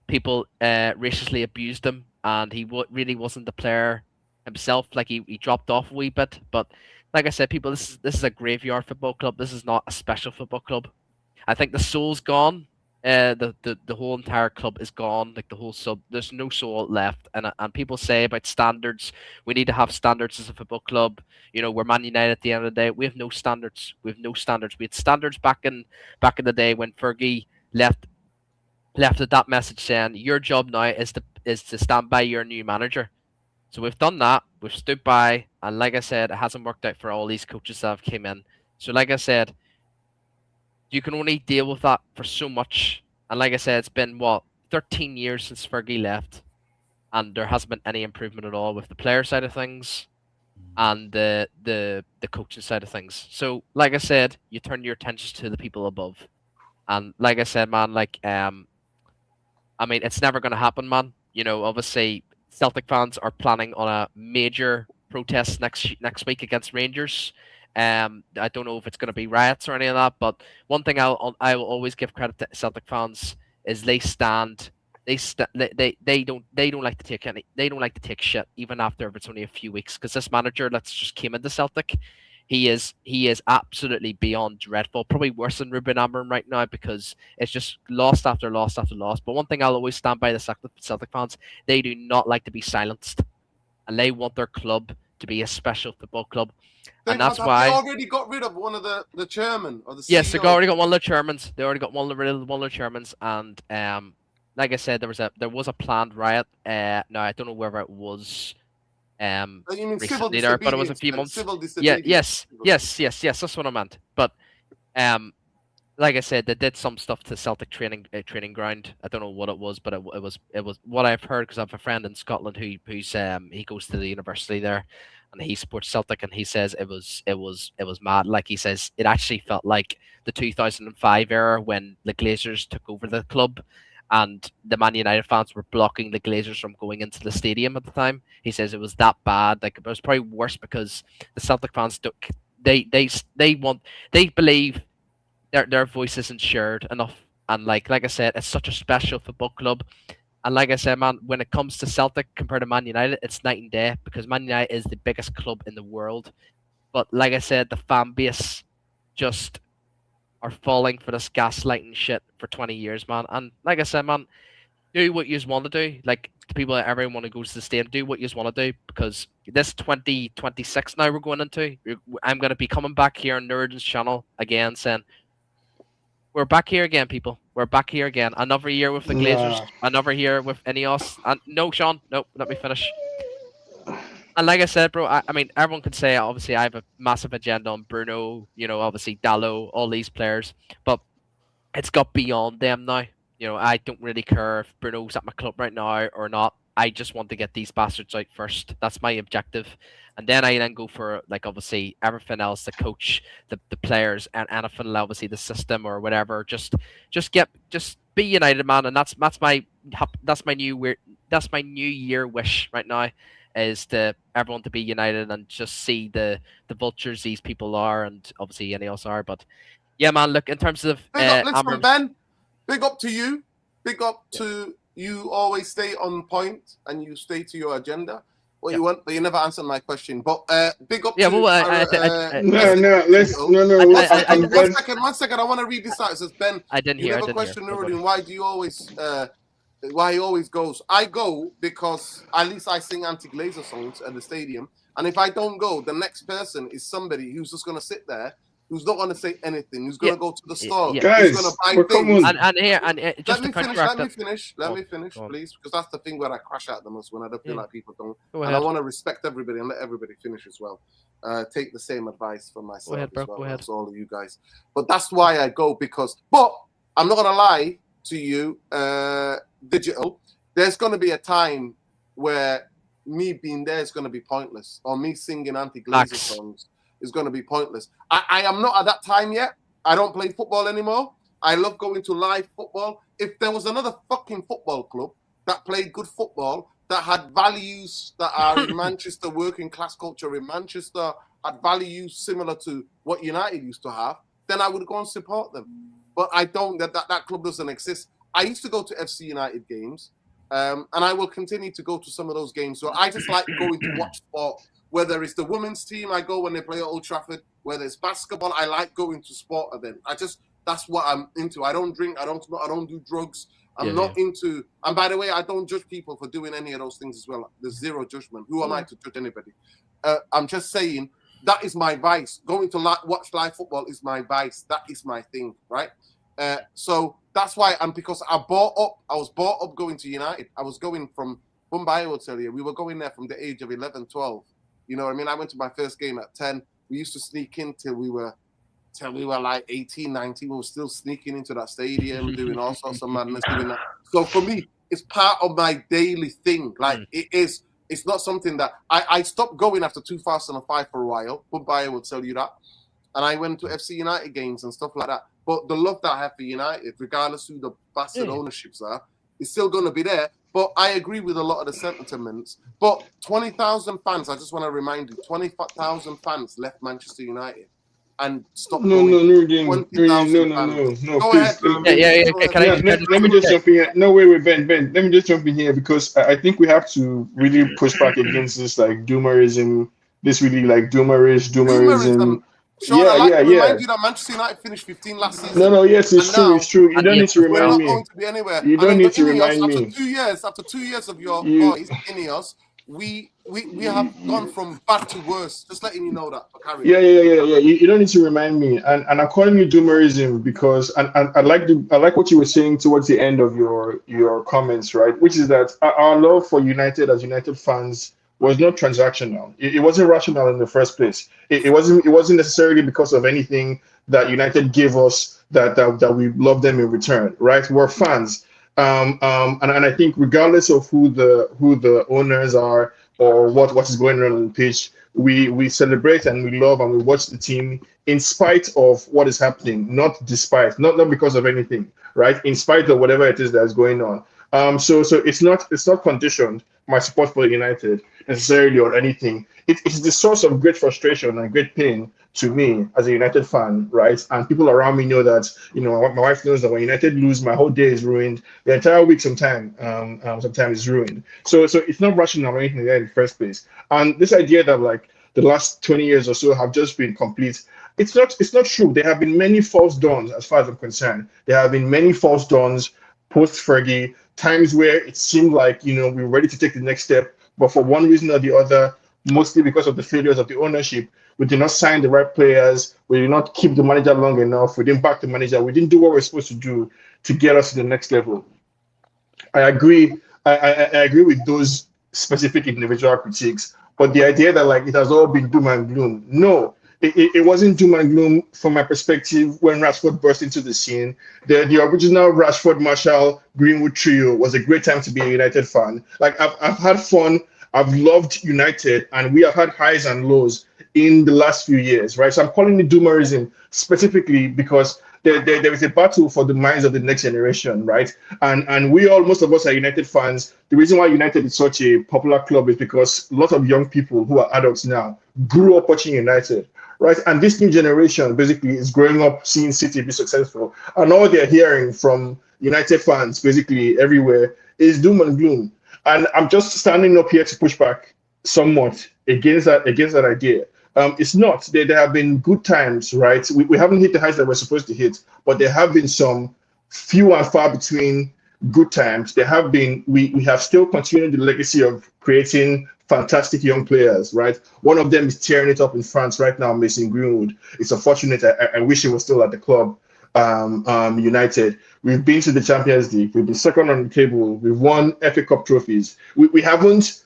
People raciously abused him, and he really wasn't the player himself. Like he dropped off a wee bit, but like I said, people, this is a graveyard football club. This is not a special football club. I think the soul's gone. The whole entire club is gone. Like the whole sub, there's no soul left. And people say about standards, we need to have standards as a football club. We're Man United at the end of the day. We have no standards. We have no standards. We had standards back in the day when Fergie left with that message saying your job now is to stand by your new manager. So we've done that. We've stood by, and like I said, it hasn't worked out for all these coaches that have came in. So like I said, you can only deal with that for so much. And like I said, it's been 13 years since Fergie left, and there hasn't been any improvement at all with the player side of things and the coaching side of things. So like I said, you turn your attention to the people above. And like I said, man, like I mean, it's never going to happen, man. Obviously, Celtic fans are planning on a major protest next week against Rangers. I don't know if it's going to be riots or any of that, but one thing I will always give credit to Celtic fans is they stand. They don't like to take shit even after if it's only a few weeks, because this manager that's just came into Celtic, he is absolutely beyond dreadful, probably worse than Ruben Amorim right now, because it's just loss after loss after loss. But one thing I'll always stand by the Celtic fans, they do not like to be silenced, and they want their club to be a special football club. And that's why they already got rid of one of the chairman or the CEO. Yes, they already got one of the chairmans. They already got one of the chairmans, and like I said, there was a planned riot. Now I don't know wherever it was. You mean Recently there, but it was a few months. Civil Yes. That's what I meant. But like I said, they did some stuff to Celtic training ground. I don't know what it was, but it was what I've heard, because I have a friend in Scotland who's he goes to the university there, and he supports Celtic, and he says it was mad. Like he says, it actually felt like the 2005 era when the Glazers took over the club, and the Man United fans were blocking the Glazers from going into the stadium at the time. He says it was that bad. Like, it was probably worse because the Celtic fans they believe their voice isn't shared enough. And like I said, it's such a special football club. And like I said, man, when it comes to Celtic compared to Man United, it's night and day, because Man United is the biggest club in the world. But like I said, the fan base just are falling for this gaslighting shit for 20 years, man. And like I said, man, do what you want to do. Like, the people that everyone who goes to the stadium, do what you want to do, because this 2026 now we're going into, I'm going to be coming back here on Nerd's channel again saying, we're back here again, people. We're back here again. Another year with the Glazers. Another year with Inoes. And no, Sean. Nope. Let me finish. And like I said, bro, I mean, everyone could say, obviously, I have a massive agenda on Bruno, obviously, Dallo, all these players. But it's got beyond them now. I don't really care if Bruno's at my club right now or not. I just want to get these bastards out first. That's my objective. And then I then go for, like, obviously everything else, the coach, the players, and anything, obviously the system or whatever. Just be united, man. And that's my new year wish right now, is to everyone to be united and just see the vultures these people are, and obviously Inoes are. But yeah, man, look, in terms of Big up, listen, Amorim's- Ben. Big up to you. Big up to you. Always stay on point and you stay to your agenda. What you want, but you never answered my question. But big up to No. One second. I want to read this out. It says, Ben, I didn't you hear. never question Nuruddin. Why do you always? Why he always goes? I go because at least I sing anti-Glazer songs at the stadium, and if I don't go, the next person is somebody who's just gonna sit there, who's not gonna say anything, who's gonna go to the store, Guys, who's gonna buy things. And just to Let me finish, on. please, because that's the thing where I crash at the most when I don't feel like people don't. Go And ahead. I want to respect everybody and let everybody finish as well. Take the same advice from myself ahead, bro. as well Go ahead. as all of you guys. But that's why I go, because. But I'm not gonna lie to you, digital. There's gonna be a time where me being there is gonna be pointless, or me singing anti-Glazer songs is gonna be pointless. I am not at that time yet. I don't play football anymore. I love going to live football. If there was another fucking football club that played good football, that had values that are in Manchester, working class culture in Manchester, had values similar to what United used to have, then I would go and support them. But I don't. That club doesn't exist. I used to go to FC United games, and I will continue to go to some of those games. So I just like going to watch sport. Whether it's the women's team, I go when they play at Old Trafford. Whether it's basketball, I like going to sport events. That's what I'm into. I don't drink. I don't smoke. I don't do drugs. I'm not into. And by the way, I don't judge people for doing any of those things as well. There's zero judgment. Who am I to judge anybody? I'm just saying that is my vice. Going to watch live football is my vice. That is my thing, right? So that's why. And because I was brought up going to United. I was going from Mumbai, I will tell you. We were going there from the age of 11, 12. You know what I mean? I went to my first game at 10. We used to sneak in till we were like 18, 19. We were still sneaking into that stadium, doing all sorts of madness, doing that. So for me, it's part of my daily thing. Like it is. It's not something that I stopped going after 2005 for a while. Mumbai will tell you that. And I went to FC United games and stuff like that. But the love that I have for United, regardless who the bastard ownerships are, is still going to be there. But I agree with a lot of the sentiments. But 20,000 fans, I just want to remind you, 20,000 fans left Manchester United and stopped going. No, Go please. ahead. Let me just jump in here. No, wait, Ben. Let me just jump in here because I think we have to really push back against this like doomerism, this really like doomerism. Sean, I like to remind you that Manchester United finished 15 last season. No, yes, it's true. You don't need to remind me. We're not going to be anywhere. You don't need to remind me. me. After 2 years of your boys, Inoes, we have gone from bad to worse. Just letting you know that. Yeah. You don't need to remind me. And I'm calling you doomerism because I like what you were saying towards the end of your comments, right? Which is that our love for United as United fans was not transactional. It wasn't rational in the first place. It wasn't necessarily because of anything that United gave us that we love them in return, right? We're fans. And I think regardless of who the owners are or what is going on the pitch, we celebrate and we love and we watch the team in spite of what is happening, not despite, not because of anything, right? In spite of whatever it is that's going on. So it's not conditioned my support for United necessarily or anything. It's the source of great frustration and great pain to me as a United fan, right? And people around me know that, my wife knows that when United lose, my whole day is ruined. The entire week sometimes is ruined. So it's not rational or anything like that in the first place. And this idea that like the last 20 years or so have just been complete, it's not true. There have been many false dawns as far as I'm concerned. There have been many false dawns post-Fergie, times where it seemed like, we were ready to take the next step, but for one reason or the other, mostly because of the failures of the ownership, we did not sign the right players, we did not keep the manager long enough, we didn't back the manager, we didn't do what we're supposed to do to get us to the next level. I agree with those specific individual critiques, but the idea that like it has all been doom and gloom, no. it wasn't doom and gloom from my perspective when Rashford burst into the scene. The original Rashford, Marshall, Greenwood trio was a great time to be a United fan. Like I've had fun. I've loved United, and we have had highs and lows in the last few years, right? So I'm calling it doomerism specifically because there is a battle for the minds of the next generation, right? And we all, most of us are United fans. The reason why United is such a popular club is because a lot of young people who are adults now grew up watching United, right? And this new generation basically is growing up seeing City be successful, and all they're hearing from United fans basically everywhere is doom and gloom. And I'm just standing up here to push back somewhat against that idea. It's not. There have been good times, right? We haven't hit the heights that we're supposed to hit, but there have been some few and far between good times. There have been. We have still continued the legacy of creating fantastic young players, right? One of them is tearing it up in France right now, Mason Greenwood. It's unfortunate. I wish he was still at the club. United. We've been to the Champions League. We've been second on the table. We've won FA Cup trophies. We haven't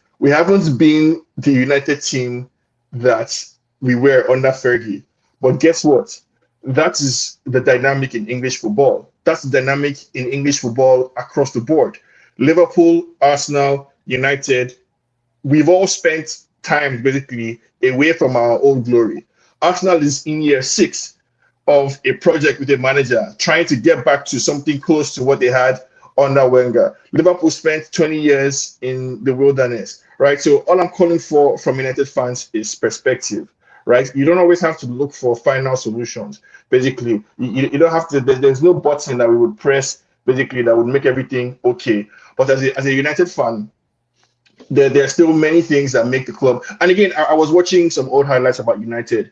been the United team that we were under Fergie. But guess what? That is the dynamic in English football. That's the dynamic in English football across the board. Liverpool, Arsenal, United, we've all spent time basically away from our old glory. Arsenal is in year 6 of a project with a manager trying to get back to something close to what they had under Wenger. Liverpool spent 20 years in the wilderness, right? So all I'm calling for from United fans is perspective, right? You don't always have to look for final solutions. Basically, you don't have to, there's no button that we would press basically that would make everything okay. But as a United fan, there are still many things that make the club. And again, I was watching some old highlights about United.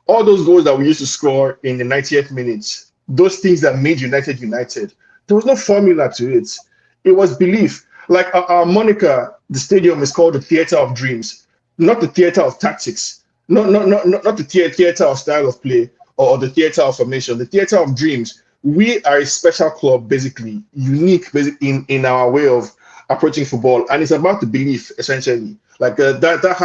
All those goals that we used to score in the 90th minutes, those things that made United United, there was no formula to it. It was belief. Like our moniker, the stadium is called the Theatre of Dreams, not the Theatre of Tactics, not the theatre of style of play or the Theatre of Formation, the Theatre of Dreams. We are a special club, basically, unique in our way of approaching football. And it's about the belief, essentially. Like that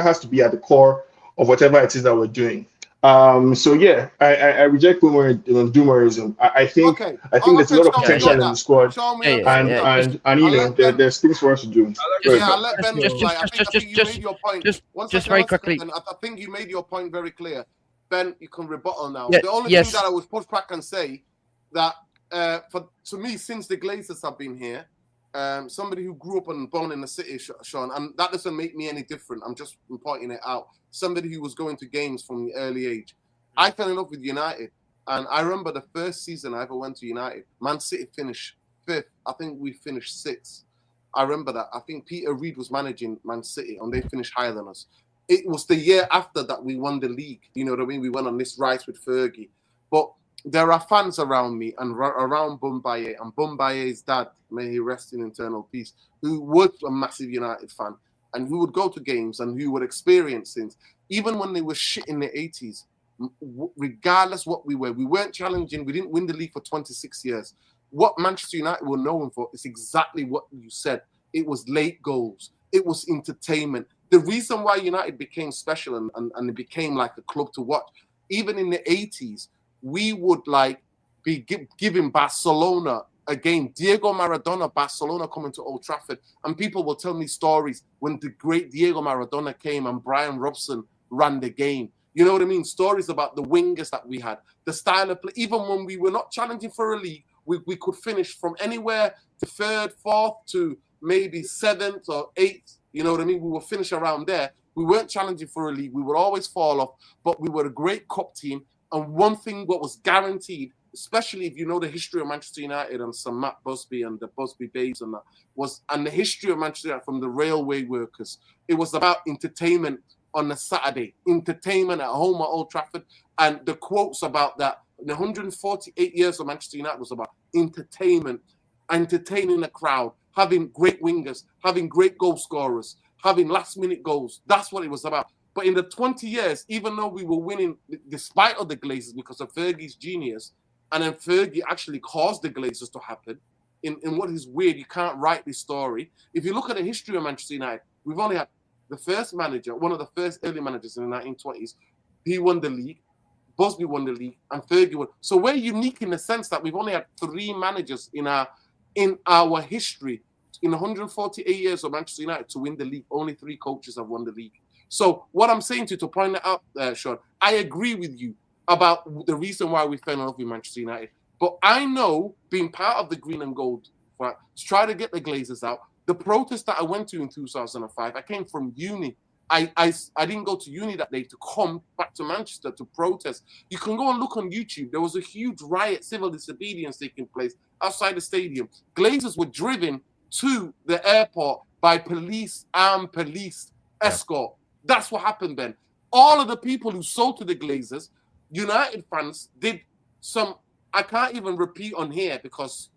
has to be at the core of whatever it is that we're doing. So yeah, I reject doomerism. I think there's a lot of potential in the squad, and you know there's things for us to do. I'll let Ben reply. I think you made your point. Just very quickly. I think you made your point very clear. Ben, you can rebuttal now. Yeah, the only thing that I was push back and say that to me, since the Glazers have been here, somebody who grew up and born in the city, Sean, and that doesn't make me any different. I'm just pointing it out. Somebody who was going to games from the early age. I fell in love with United, and I remember the first season I ever went to United. Man City finished 5th. I think we finished 6th. I remember that. I think Peter Reid was managing Man City, and they finished higher than us. It was the year after that we won the league. You know what I mean? We went on this rise with Fergie. But there are fans around me and around Bumbaye, and Bumbaye's dad, may he rest in eternal peace, who was a massive United fan and who would go to games and who would experience things. Even when they were shit in the 80s, regardless what we weren't challenging. We didn't win the league for 26 years. What Manchester United were known for is exactly what you said. It was late goals. It was entertainment. The reason why United became special and it became like a club to watch, even in the 80s, we would like be giving Barcelona a game. Diego Maradona, Barcelona coming to Old Trafford, and people will tell me stories when the great Diego Maradona came and Brian Robson ran the game. You know what I mean? Stories about the wingers that we had, the style of play. Even when we were not challenging for a league, we could finish from anywhere to 3rd, 4th to maybe 7th or 8th. You know what I mean? We would finish around there. We weren't challenging for a league. We would always fall off, but we were a great cup team. And one thing what was guaranteed, especially if you know the history of Manchester United and Sir Matt Busby and the Busby Babes and that, and the history of Manchester United from the railway workers, it was about entertainment on a Saturday, entertainment at home at Old Trafford. And the quotes about that, the 148 years of Manchester United was about entertainment, entertaining the crowd, having great wingers, having great goal scorers, having last-minute goals. That's what it was about. But in the 20 years, even though we were winning despite of the Glazers because of Fergie's genius, and then Fergie actually caused the Glazers to happen, in what is weird, you can't write this story. If you look at the history of Manchester United, we've only had the first manager, one of the first early managers in the 1920s, he won the league, Busby won the league, and Fergie won. So we're unique in the sense that we've only had 3 managers in our history, in 148 years of Manchester United, to win the league. Only 3 coaches have won the league. So what I'm saying to point that out, Sean, I agree with you about the reason why we fell in love with Manchester United. But I know, being part of the green and gold, right, to try to get the Glazers out, the protest that I went to in 2005, I came from uni. I didn't go to uni that day to come back to Manchester to protest. You can go and look on YouTube. There was a huge riot, civil disobedience taking place outside the stadium. Glazers were driven to the airport by armed police escort. That's what happened then. All of the people who sold to the Glazers, United fans, did some, I can't even repeat on here because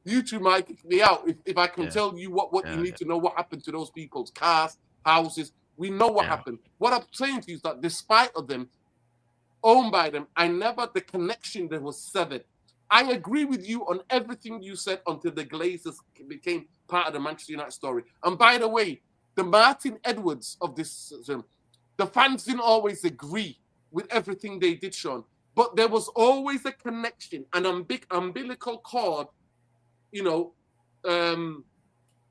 YouTube might kick me out if I can tell you what you need to know, what happened to those people's cars, houses. We know what happened. What I'm saying to you is that despite of them, owned by them, the connection that was severed. I agree with you on everything you said until the Glazers became part of the Manchester United story. And by the way, the Martin Edwards of this, the fans didn't always agree with everything they did, Sean, but there was always a connection, an umbilical cord,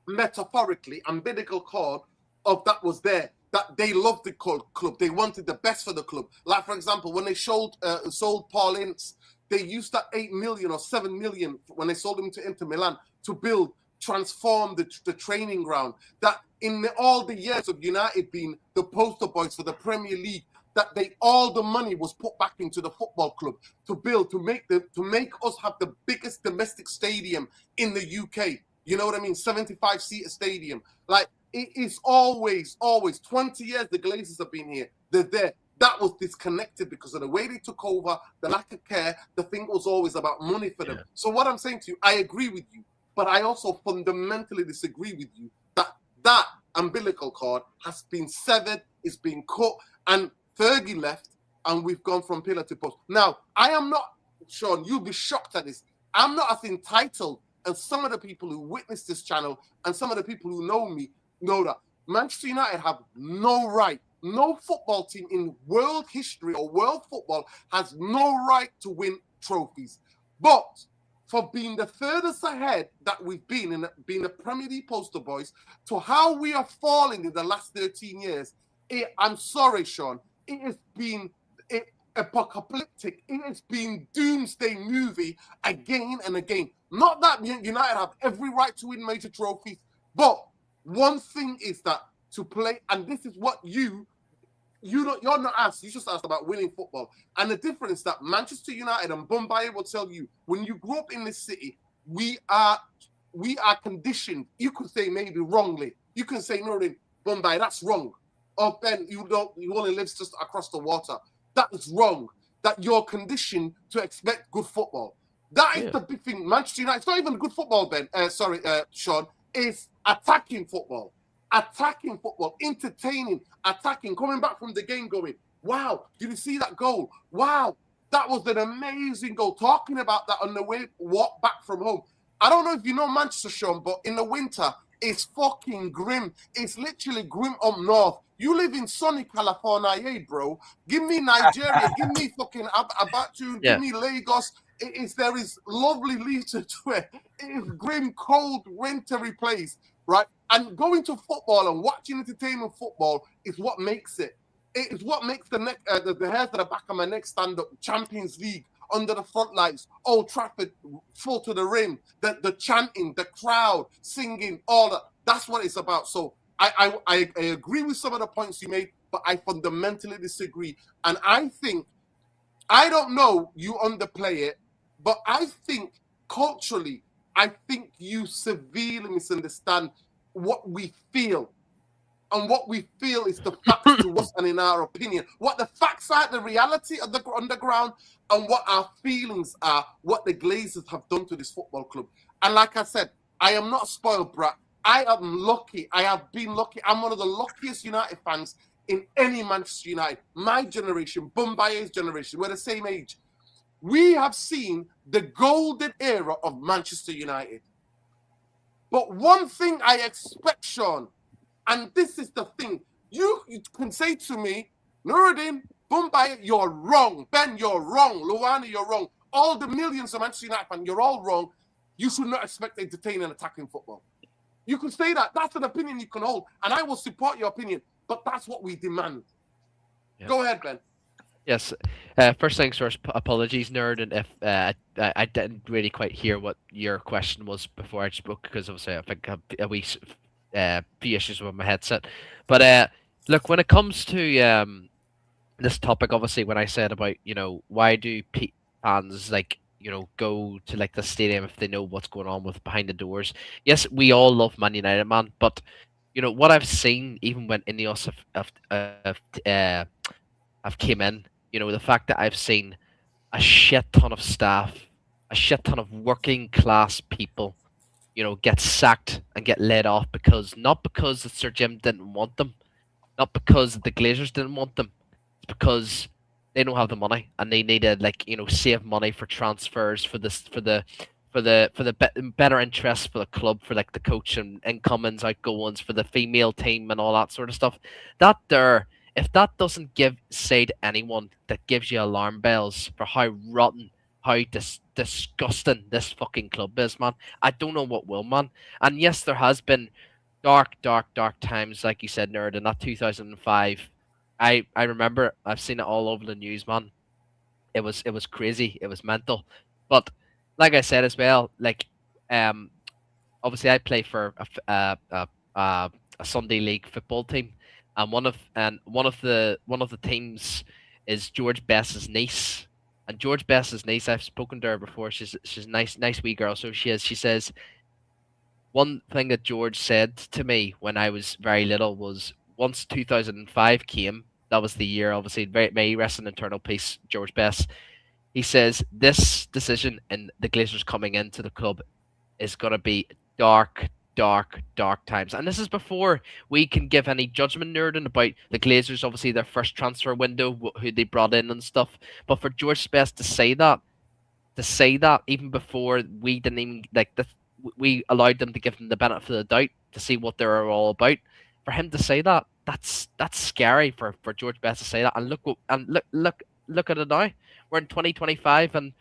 metaphorically, umbilical cord of that was there, that they loved the club. They wanted the best for the club. Like, for example, when they sold Paul Ince, they used that 8 million or 7 million when they sold him to Inter Milan to transform the training ground. That in all the years of United being the poster boys for the Premier League, that all the money was put back into the football club to make us have the biggest domestic stadium in the UK. You know what I mean? 75-seater stadium. Like, it is always 20 years the Glazers have been here. They're there. That was disconnected because of the way they took over, the lack of care. The thing was always about money for them. Yeah. So what I'm saying to you, I agree with you, but I also fundamentally disagree with you that umbilical cord has been severed, it's been cut, and Fergie left, and we've gone from pillar to post. Now, I am not, Sean, you'll be shocked at this. I'm not as entitled as some of the people who witness this channel and some of the people who know me know that Manchester United have no right. No football team in world history or world football has no right to win trophies. But for being the furthest ahead that we've been in being the Premier League poster boys to how we are falling in the last 13 years, I'm sorry, Sean, it has been apocalyptic. It has been doomsday movie again and again. Not that United have every right to win major trophies, but one thing is that to play, and this is what you're not asked. You just asked about winning football, and the difference that Manchester United and Bombay will tell you when you grew up in this city, we are conditioned. You could say maybe wrongly. You can say no, Bombay, that's wrong. Or Ben, you only live just across the water. That is wrong. That you're conditioned to expect good football. That is the big thing. Manchester United, it's not even good football, Ben. Sean, it's attacking football. Attacking football, entertaining, attacking, coming back from the game going, wow, did you see that goal? Wow, that was an amazing goal. Talking about that on the walk back from home. I don't know if you know Manchester, Sean, but in the winter, it's fucking grim. It's literally grim up north. You live in sunny California, bro. Give me Nigeria, give me fucking Abatu, give me Lagos. There is lovely leisure to it. It is grim, cold, wintry place, right? And going to football and watching entertainment football is what makes it. It is what makes the hairs at the back of my neck stand up. Champions League, under the front lights, Old Trafford, full to the rim, the chanting, the crowd, singing, all that. That's what it's about. So I agree with some of the points you made, but I fundamentally disagree. And I think, I don't know, you underplay it, but I think culturally, I think you severely misunderstand what we feel. And what we feel is the facts to us and in our opinion. What the facts are, the reality of the underground, and what our feelings are, what the Glazers have done to this football club. And like I said, I am not a spoiled brat. I am lucky. I have been lucky. I'm one of the luckiest United fans in any Manchester United. My generation, Bombay's generation, we're the same age. We have seen the golden era of Manchester United. But one thing I expect, Sean, and this is the thing, you can say to me, Nuruddin, Mumbai, you're wrong. Ben, you're wrong. Lani, you're wrong. All the millions of Manchester United fans, you're all wrong. You should not expect entertaining and attacking football. You can say that. That's an opinion you can hold. And I will support your opinion. But that's what we demand. Yeah. Go ahead, Ben. Yes. First things first, apologies, Nerd, and if I didn't really quite hear what your question was before I spoke, because obviously I think I have a wee few issues with my headset. But look, when it comes to this topic, obviously, when I said about, why do fans go to the stadium if they know what's going on with behind the doors? Yes, we all love Man United, man, but what I've seen, even when Inoes have came in, the fact that I've seen a shit ton of staff, a shit ton of working class people, get sacked and get let off not because Sir Jim didn't want them, not because the Glazers didn't want them, it's because they don't have the money and they need to save money for transfers, for the better interests for the club, for the coach and incomings, outgoings, for the female team and all that sort of stuff. If that doesn't say to anyone, that gives you alarm bells for how rotten, how disgusting this fucking club is, man. I don't know what will, man. And yes, there has been dark times, like you said, Nerd, in that 2005. I remember, I've seen it all over the news, man. It was crazy. It was mental. But like I said as well, obviously I play for a Sunday league football team. And one of the teams is George Best's niece, and George Best's niece, I've spoken to her before. She's a nice wee girl. So she is. She says one thing that George said to me when I was very little was, once 2005 came, that was the year, obviously, may rest in eternal peace, George Best. He says this decision and the Glazers coming into the club is going to be dark times. And this is before we can give any judgment, Nerding, about the Glazers, obviously their first transfer window, who they brought in and stuff. But for George Best to say that even before we didn't even we allowed them to give them the benefit of the doubt to see what they're all about. For him to say that's scary for George Best to say that. And look at it now. We're in 2025, and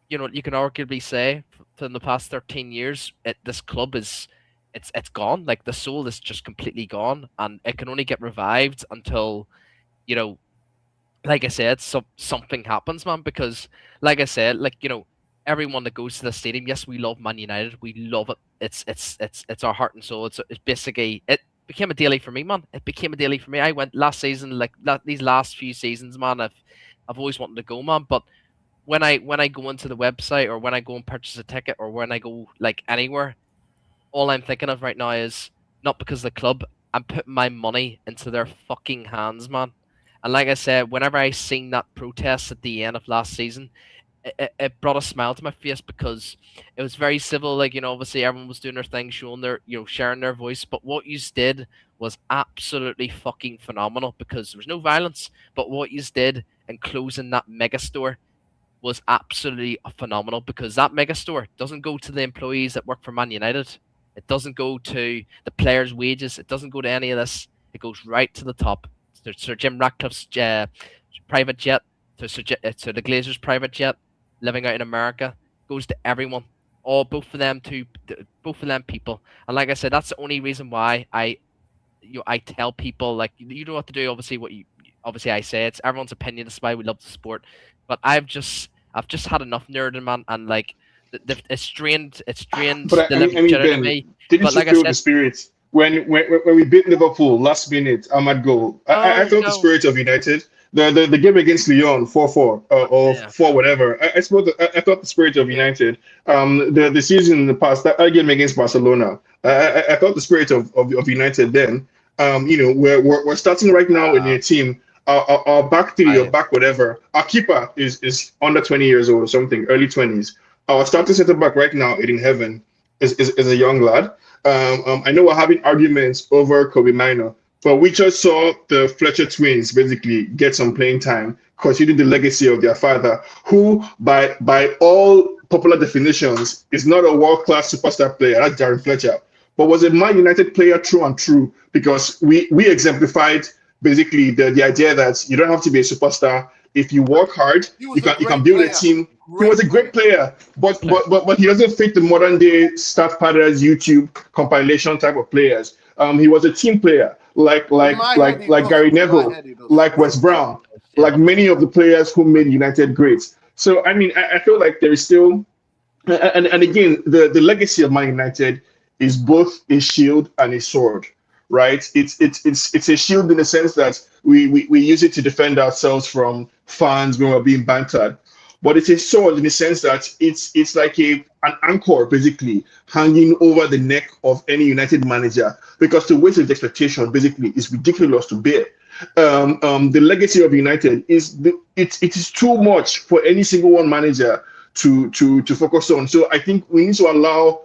you can arguably say in the past 13 years, this club is it's gone. The soul is just completely gone, and it can only get revived until, like I said, something happens, man. Because, like I said, everyone that goes to the stadium, yes, we love Man United, we love it. It's our heart and soul. It's basically, it became a daily for me, man. It became a daily for me. I went last season, these last few seasons, man. I've always wanted to go, man. But when I go into the website, or when I go and purchase a ticket, or when I go anywhere, all I'm thinking of right now is not because of the club. I'm putting my money into their fucking hands, man. And like I said, whenever I seen that protest at the end of last season, it brought a smile to my face, because it was very civil. Obviously everyone was doing their thing, showing their, sharing their voice. But what you did was absolutely fucking phenomenal, because there was no violence. But what you did in closing that mega store was absolutely phenomenal, because that mega store doesn't go to the employees that work for Man United. It doesn't go to the players' wages. It doesn't go to any of this. It goes right to the top. To Sir Jim Ratcliffe's private jet, to the Glazers' private jet, living out in America. Goes to everyone. Both of them people. And like I said, that's the only reason why I tell people, you know what to do. Obviously I say it's everyone's opinion. That's why we love the sport. But I've just had enough nerding, man, and it's drained. But I mean, Ben, didn't you feel the spirit when we beat Liverpool last minute, Ahmad goal? I felt the spirit of United. The game against Lyon 4-4 or 4 whatever. I thought the spirit of United. The season in the past, that game against Barcelona. I thought the spirit of United then. We're starting right now in your team. Our back three or back whatever. Our keeper is under 20 years old or something, early 20s. Our starting centre back right now, in heaven, is a young lad. I know we're having arguments over Kobe Minor, but we just saw the Fletcher twins basically get some playing time, considering the legacy of their father, who, by all popular definitions, is not a world-class superstar player. That's Darren Fletcher, but was a Man United player true and true, because we exemplified basically the idea that you don't have to be a superstar. If you work hard, He was you a can great build a player. team. He was a great player, but Player. but he doesn't fit the modern day stat padders, YouTube compilation type of players. He was a team player, In my head, he like does. Gary In my Neville, head, he does. like Wes Brown, Yeah. like many of the players who made United great. So I mean, I feel like there is still, and again, the legacy of Man United is both a shield and a sword, right? It's a shield in the sense that we use it to defend ourselves from fans when we're being bantered, but it's a sword in the sense that it's like an anchor basically hanging over the neck of any United manager, because the weight of the expectation basically is ridiculous to bear. The legacy of United it is too much for any single one manager to focus on. So I think we need to allow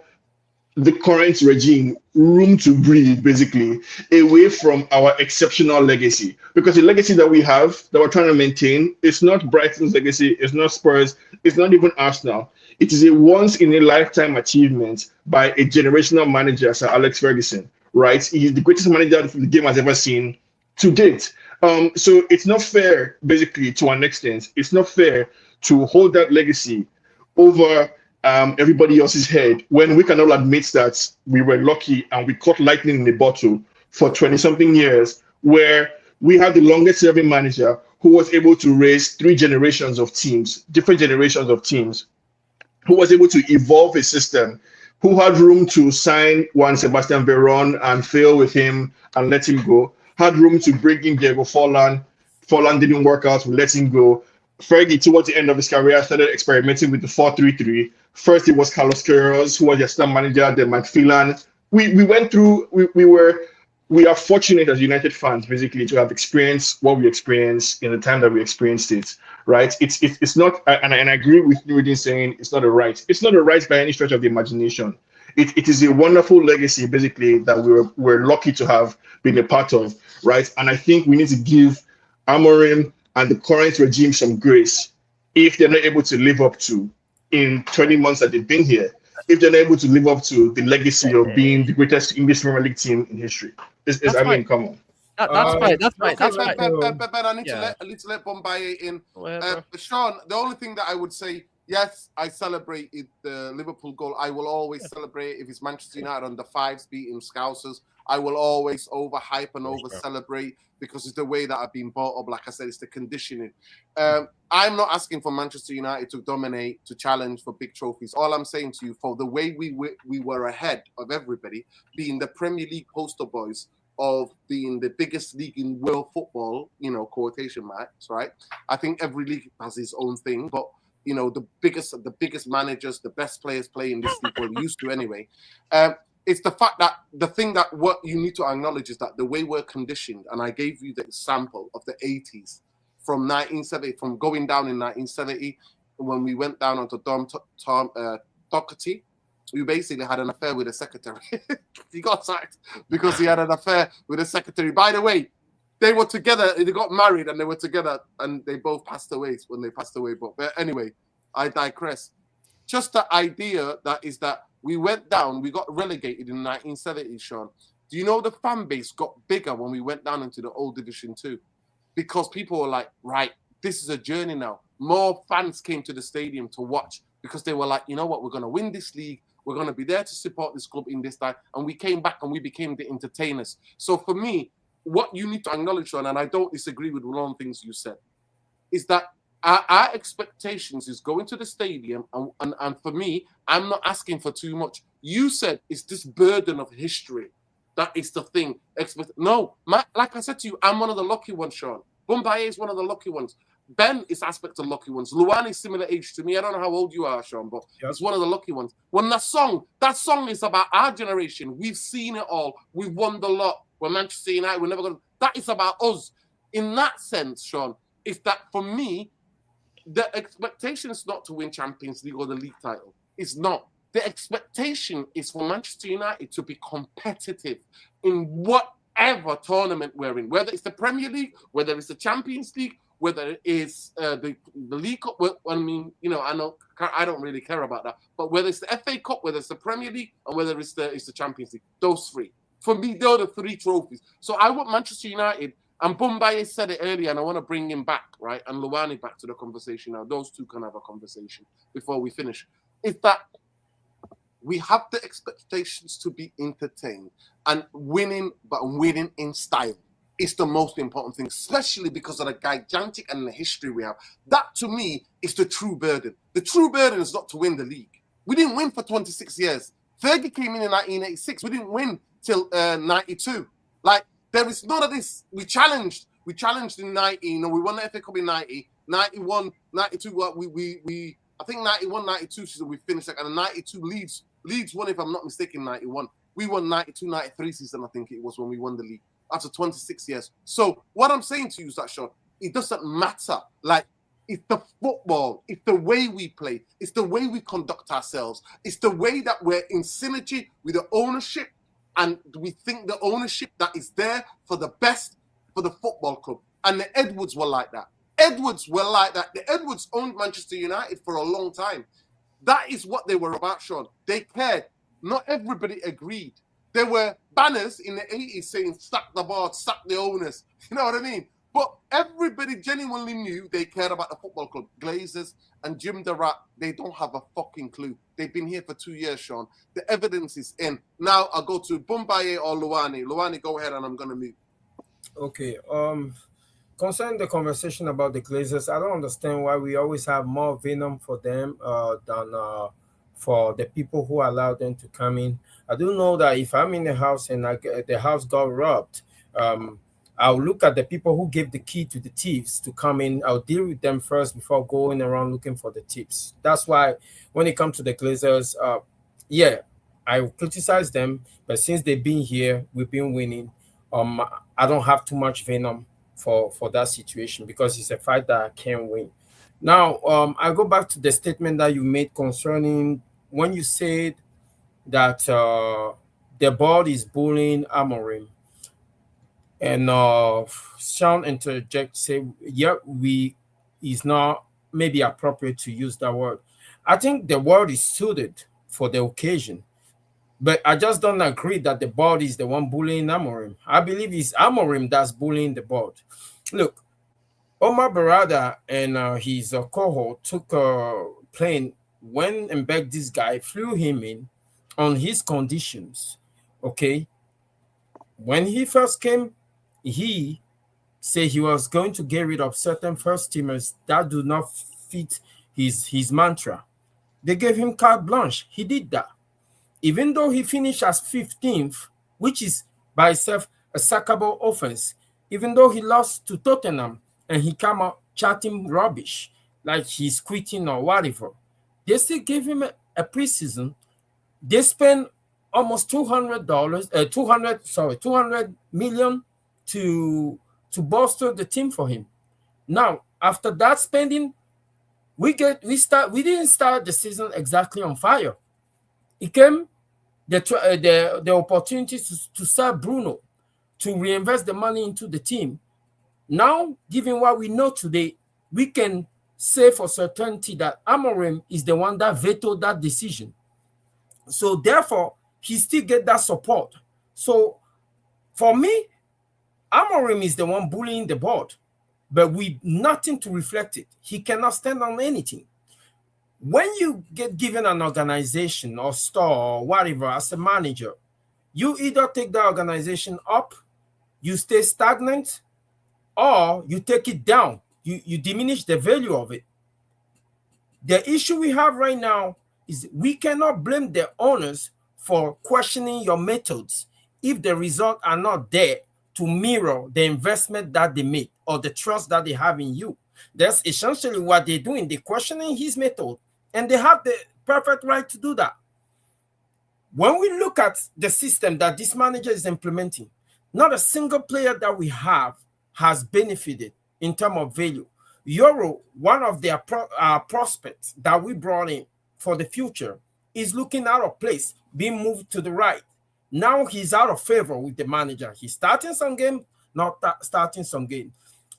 the current regime room to breathe, basically, away from our exceptional legacy. Because the legacy that we have, that we're trying to maintain, it's not Brighton's legacy, it's not Spurs, it's not even Arsenal. It is a once in a lifetime achievement by a generational manager, Sir Alex Ferguson, right? He's the greatest manager the game has ever seen to date. So it's not fair, basically, to an extent, it's not fair to hold that legacy over everybody else's head when we can all admit that we were lucky and we caught lightning in a bottle for 20 something years, where we had the longest serving manager who was able to raise three generations of teams, different generations of teams, who was able to evolve a system, who had room to sign Juan Sebastian Veron and fail with him and let him go, had room to bring in Diego Forlan. Forlan didn't work out, we let him go. Fergie, towards the end of his career, started experimenting with the 4-3-3. First, it was Carlos Queiroz, who was the star manager, then Mike Phelan. We went through, we are fortunate as United fans, basically, to have experienced what we experienced in the time that we experienced it, right? It's not, and I agree with Nuruddin saying it's not a right. It's not a right by any stretch of the imagination. It is a wonderful legacy, basically, that we're lucky to have been a part of, right? And I think we need to give Amorim and the current regime some grace if they're not able to live up to, in 20 months that they've been here, if they're not able to live up to the legacy of being the greatest English Premier League team in history. I mean, come on. That's fine. That's fine. Okay, That's fine. Ben, I need Yeah. to let Bombay in. Whatever. Sean, the only thing that I would say, yes, I celebrated the Liverpool goal. I will always celebrate if it's Manchester United on the fives beating Scousers. I will always overhype and over celebrate because it's the way that I've been brought up. Like I said, it's the conditioning. I'm not asking for Manchester United to dominate, to challenge for big trophies. All I'm saying to you, for the way we were ahead of everybody, being the Premier League poster boys of being the biggest league in world football, quotation marks, right? I think every league has its own thing, but the biggest managers, the best players play in this league, well, used to anyway. It's the fact that the thing that what you need to acknowledge is that the way we're conditioned, and I gave you the example of the 80s from 1970, from going down in 1970 when we went down onto Tom Doherty. We basically had an affair with the secretary. He got sacked because he had an affair with the secretary. By the way, they were together, they got married and they were together and they both passed away when they passed away. But anyway, I digress. Just the idea that we went down, we got relegated in 1970, Sean. Do you know the fan base got bigger when we went down into the old Division 2? Because people were like, right, this is a journey now. More fans came to the stadium to watch because they were like, you know what, we're going to win this league. We're going to be there to support this club in this time. And we came back and we became the entertainers. So for me, what you need to acknowledge, Sean, and I don't disagree with a lot of things you said, is that our expectations is going to the stadium. And for me, I'm not asking for too much. You said it's this burden of history. That is the thing. No, like I said to you, I'm one of the lucky ones, Sean. Bombay is one of the lucky ones. Ben is aspect of lucky ones. Luan is similar age to me. I don't know how old you are, Sean, but it's one of the lucky ones. When that song is about our generation. We've seen it all. We've won the lot. We're Manchester United. We're never going to. That is about us. In that sense, Sean, is that for me, the expectation is not to win Champions League or the league title. It's not. The expectation is for Manchester United to be competitive in whatever tournament we're in, whether it's the Premier League, whether it's the Champions League, whether it is the League Cup. Well, I mean, I don't really care about that. But whether it's the FA Cup, whether it's the Premier League, and whether it's the Champions League, those three. For me, they're the three trophies. So I want Manchester United And Boumbaye said it earlier, and I want to bring him back, right? And Luani back to the conversation now. Those two can have a conversation before we finish. Is that we have the expectations to be entertained and winning, but winning in style is the most important thing, especially because of the gigantic and the history we have. That, to me, is the true burden. The true burden is not to win the league. We didn't win for 26 years. Fergie came in 1986. We didn't win till 92. Like, there is none of this. We challenged in 90. You know, we won the FA Cup in 90. 91, 92. I think 91, 92 season we finished like, and 92 Leeds won, if I'm not mistaken, 91. We won 92, 93 season, I think it was, when we won the league after 26 years. So what I'm saying to you is that, Sean, it doesn't matter. Like, it's the football, it's the way we play, it's the way we conduct ourselves, it's the way that we're in synergy with the ownership, and we think the ownership that is there for the best for the football club. And the Edwards were like that. The Edwards owned Manchester United for a long time. That is what they were about, Sean. They cared. Not everybody agreed. There were banners in the 80s saying, sack the board, sack the owners. You know what I mean? But everybody genuinely knew they cared about the football club. Glazers and Jim Durrant, they don't have a fucking clue. They've been here for 2 years, Sean. The evidence is in. Now I'll go to Boumbaye or Luani. Luani, go ahead, and I'm going to mute. Okay. Concerning the conversation about the Glazers, I don't understand why we always have more venom for them than for the people who allow them to come in. I do know that if I'm in the house and the house got robbed, I'll look at the people who gave the key to the thieves to come in. I'll deal with them first before going around looking for the tips. That's why when it comes to the Glazers, I criticize them, but since they've been here, we've been winning. I don't have too much venom for that situation because it's a fight that I can't win. Now, I go back to the statement that you made concerning when you said that the board is bullying Amorim. And Sean interject, say, is not maybe appropriate to use that word. I think the word is suited for the occasion. But I just don't agree that the board is the one bullying Amorim. I believe it's Amorim that's bullying the board. Look, Omar Barada and his cohort took a plane, went and begged this guy, flew him in on his conditions. Okay. When he first came, he said he was going to get rid of certain first teamers that do not fit his mantra. They gave him carte blanche. He did that. Even though he finished as 15th, which is by itself a sackable offense, even though he lost to Tottenham and he came out chatting rubbish, like he's quitting or whatever, they still gave him a preseason. They spent almost $200 million to bolster the team for him. Now, after that spending, we didn't start the season exactly on fire. It came the opportunity to sell Bruno, to reinvest the money into the team. Now, given what we know today, we can say for certainty that Amorim is the one that vetoed that decision. So therefore, he still get that support. So for me, Amorim is the one bullying the board, but with nothing to reflect it. He cannot stand on anything. When you get given an organization or store or whatever as a manager, you either take the organization up, you stay stagnant, or you take it down. You diminish the value of it. The issue we have right now is we cannot blame the owners for questioning your methods if the results are not there to mirror the investment that they make or the trust that they have in you. That's essentially what they're doing. They're questioning his method, and they have the perfect right to do that. When we look at the system that this manager is implementing, not a single player that we have has benefited in terms of value. Euro, one of their prospects that we brought in for the future, is looking out of place, being moved to the right. Now he's out of favor with the manager. He's starting some game, not starting some game.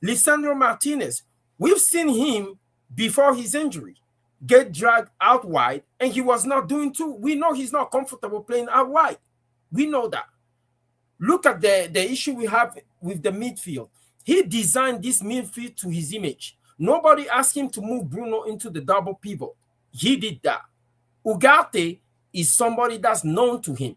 Lisandro Martinez, we've seen him before his injury get dragged out wide, and he was not doing too. We know he's not comfortable playing out wide. We know that. Look at the issue we have with the midfield. He designed this midfield to his image. Nobody asked him to move Bruno into the double pivot. He did that. Ugarte is somebody that's known to him.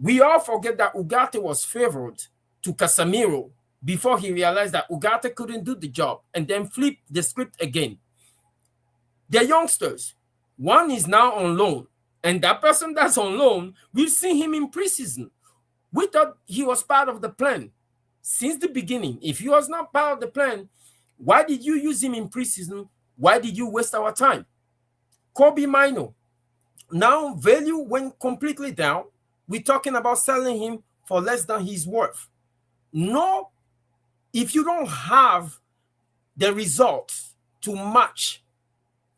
We all forget that Ugarte was favored to Casemiro before he realized that Ugarte couldn't do the job and then flipped the script again. They're youngsters. One is now on loan, and that person that's on loan, we've seen him in preseason. We thought he was part of the plan since the beginning. If he was not part of the plan, why did you use him in preseason? Why did you waste our time? Kobe Mino. Now value went completely down. We're talking about selling him for less than he's worth. No, if you don't have the results to match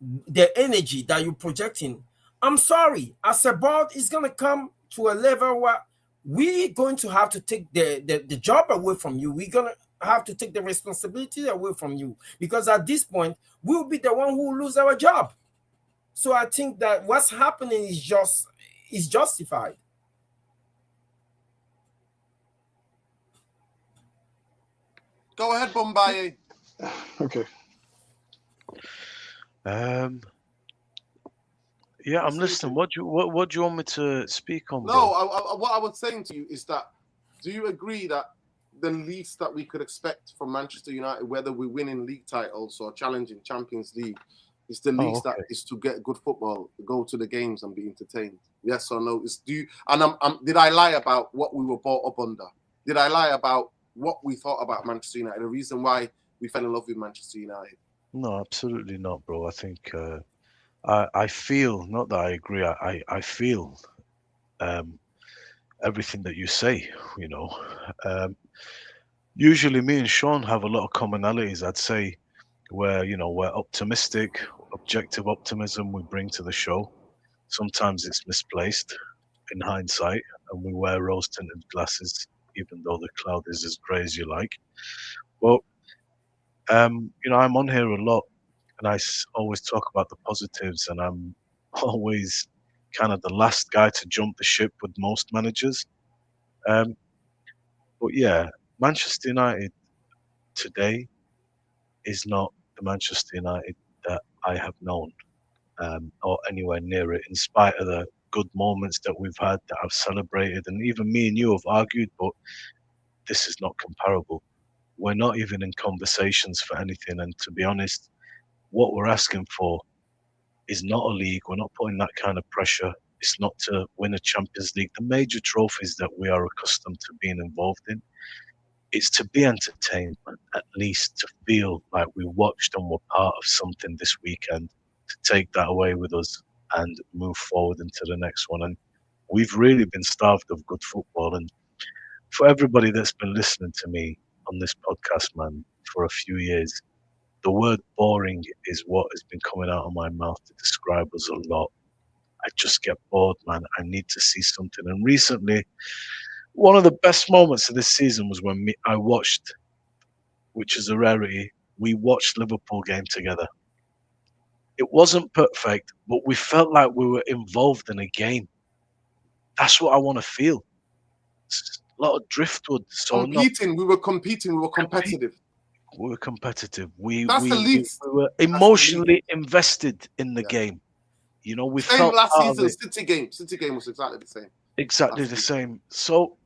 the energy that you're projecting, I'm sorry, as a board, it's going to come to a level where we're going to have to take the job away from you. We're going to have to take the responsibility away from you, because at this point, we'll be the one who will lose our job. So I think that what's happening is justified. Go ahead, Bombaye. Okay. Yeah, I'm listening. What do you want me to speak on? No, what I was saying to you is that, do you agree that the least that we could expect from Manchester United, whether we're winning league titles or challenging Champions League, is the least that is to get good football, go to the games and be entertained? Yes or no? Did I lie about what we were brought up under? Did I lie about what we thought about Manchester United, the reason why we fell in love with Manchester United? No, absolutely not, bro. I think I feel, not that I agree, I feel everything that you say, you know. Usually me and Sean have a lot of commonalities, I'd say, where, you know, we're optimistic, objective optimism we bring to the show. Sometimes it's misplaced in hindsight, and we wear rose-tinted glasses, even though the cloud is as grey as you like. But, you know, I'm on here a lot, and I always talk about the positives, and I'm always kind of the last guy to jump the ship with most managers. But yeah, Manchester United today is not the Manchester United that I have known, or anywhere near it, in spite of the good moments that we've had that I've celebrated, and even me and you have argued, but this is not comparable. We're not even in conversations for anything, and to be honest, what we're asking for is not a league. We're not putting that kind of pressure. It's not to win a Champions League, the major trophies that we are accustomed to being involved in. It's to be entertained, at least to feel like we watched and were part of something this weekend, to take that away with us and move forward into the next one. And we've really been starved of good football. And for everybody that's been listening to me on this podcast, man, for a few years, the word boring is what has been coming out of my mouth to describe us a lot. I just get bored, man. I need to see something. And recently, one of the best moments of this season was when I watched, which is a rarity, we watched Liverpool game together. It wasn't perfect, but we felt like we were involved in a game. That's what I want to feel. It's a lot of driftwood. So we were competing, we were competitive. We were competitive. We were emotionally invested in the game. You know, we same felt last season. City game was exactly the same. Exactly the same. So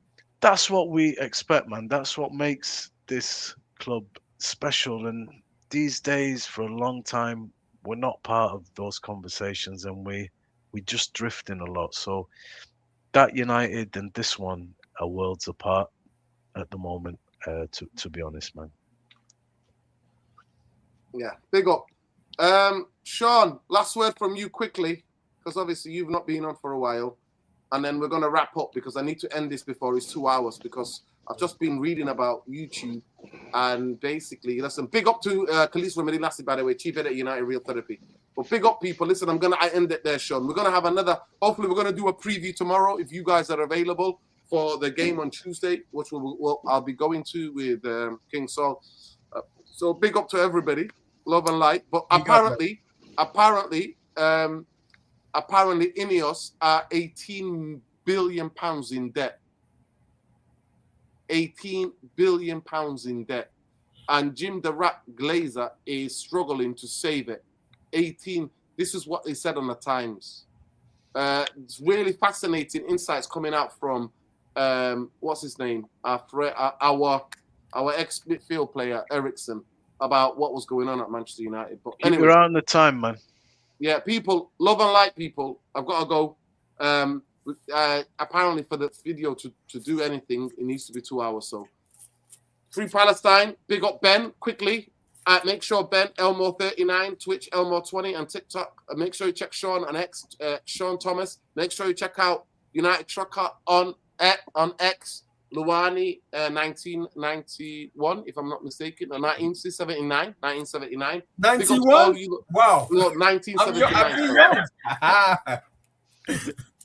that's what we expect, man. That's what makes this club special. And these days, for a long time, we're not part of those conversations, and we just drift in a lot. So that United and this one are worlds apart at the moment. To be honest, man. Yeah, big up. Sean, last word from you quickly, because obviously you've not been on for a while. And then we're going to wrap up, because I need to end this before it's 2 hours, because I've just been reading about YouTube. And basically, listen, big up to Khalees Remedy, by the way, Chief Editor United Real Therapy. But big up, people. Listen, I end it there, Sean. We're going to have hopefully we're going to do a preview tomorrow, if you guys are available, for the game on Tuesday, which I'll be going to with King Saul. So big up to everybody. Love and light. But apparently, Inoes are £18 billion in debt. £18 billion in debt. and Jim the Rat Glazer is struggling to save it. 18. This is what they said on the Times. It's really fascinating insights coming out from what's his name? Our ex-midfield player Ericsson about what was going on at Manchester United. But anyway, Keep around the time, man. Yeah, people, love and light people. I've got to go. Apparently, for the video to do anything, it needs to be 2 hours. So, Free Palestine. Big up Ben quickly. Make sure Ben Elmo39, Twitch Elmo20, and TikTok. Make sure you check Sean and X, Sean Thomas. Make sure you check out United Trucker on X. Lani 1991, if I'm not mistaken, or 1979. 91? Wow. No, 1979.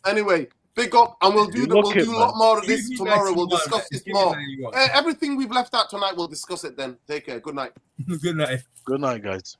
Anyway, big up, and we'll do a lot more of this tomorrow. We'll discuss this more. Everything we've left out tonight, we'll discuss it then. Take care. Good night. Good night. Good night, guys.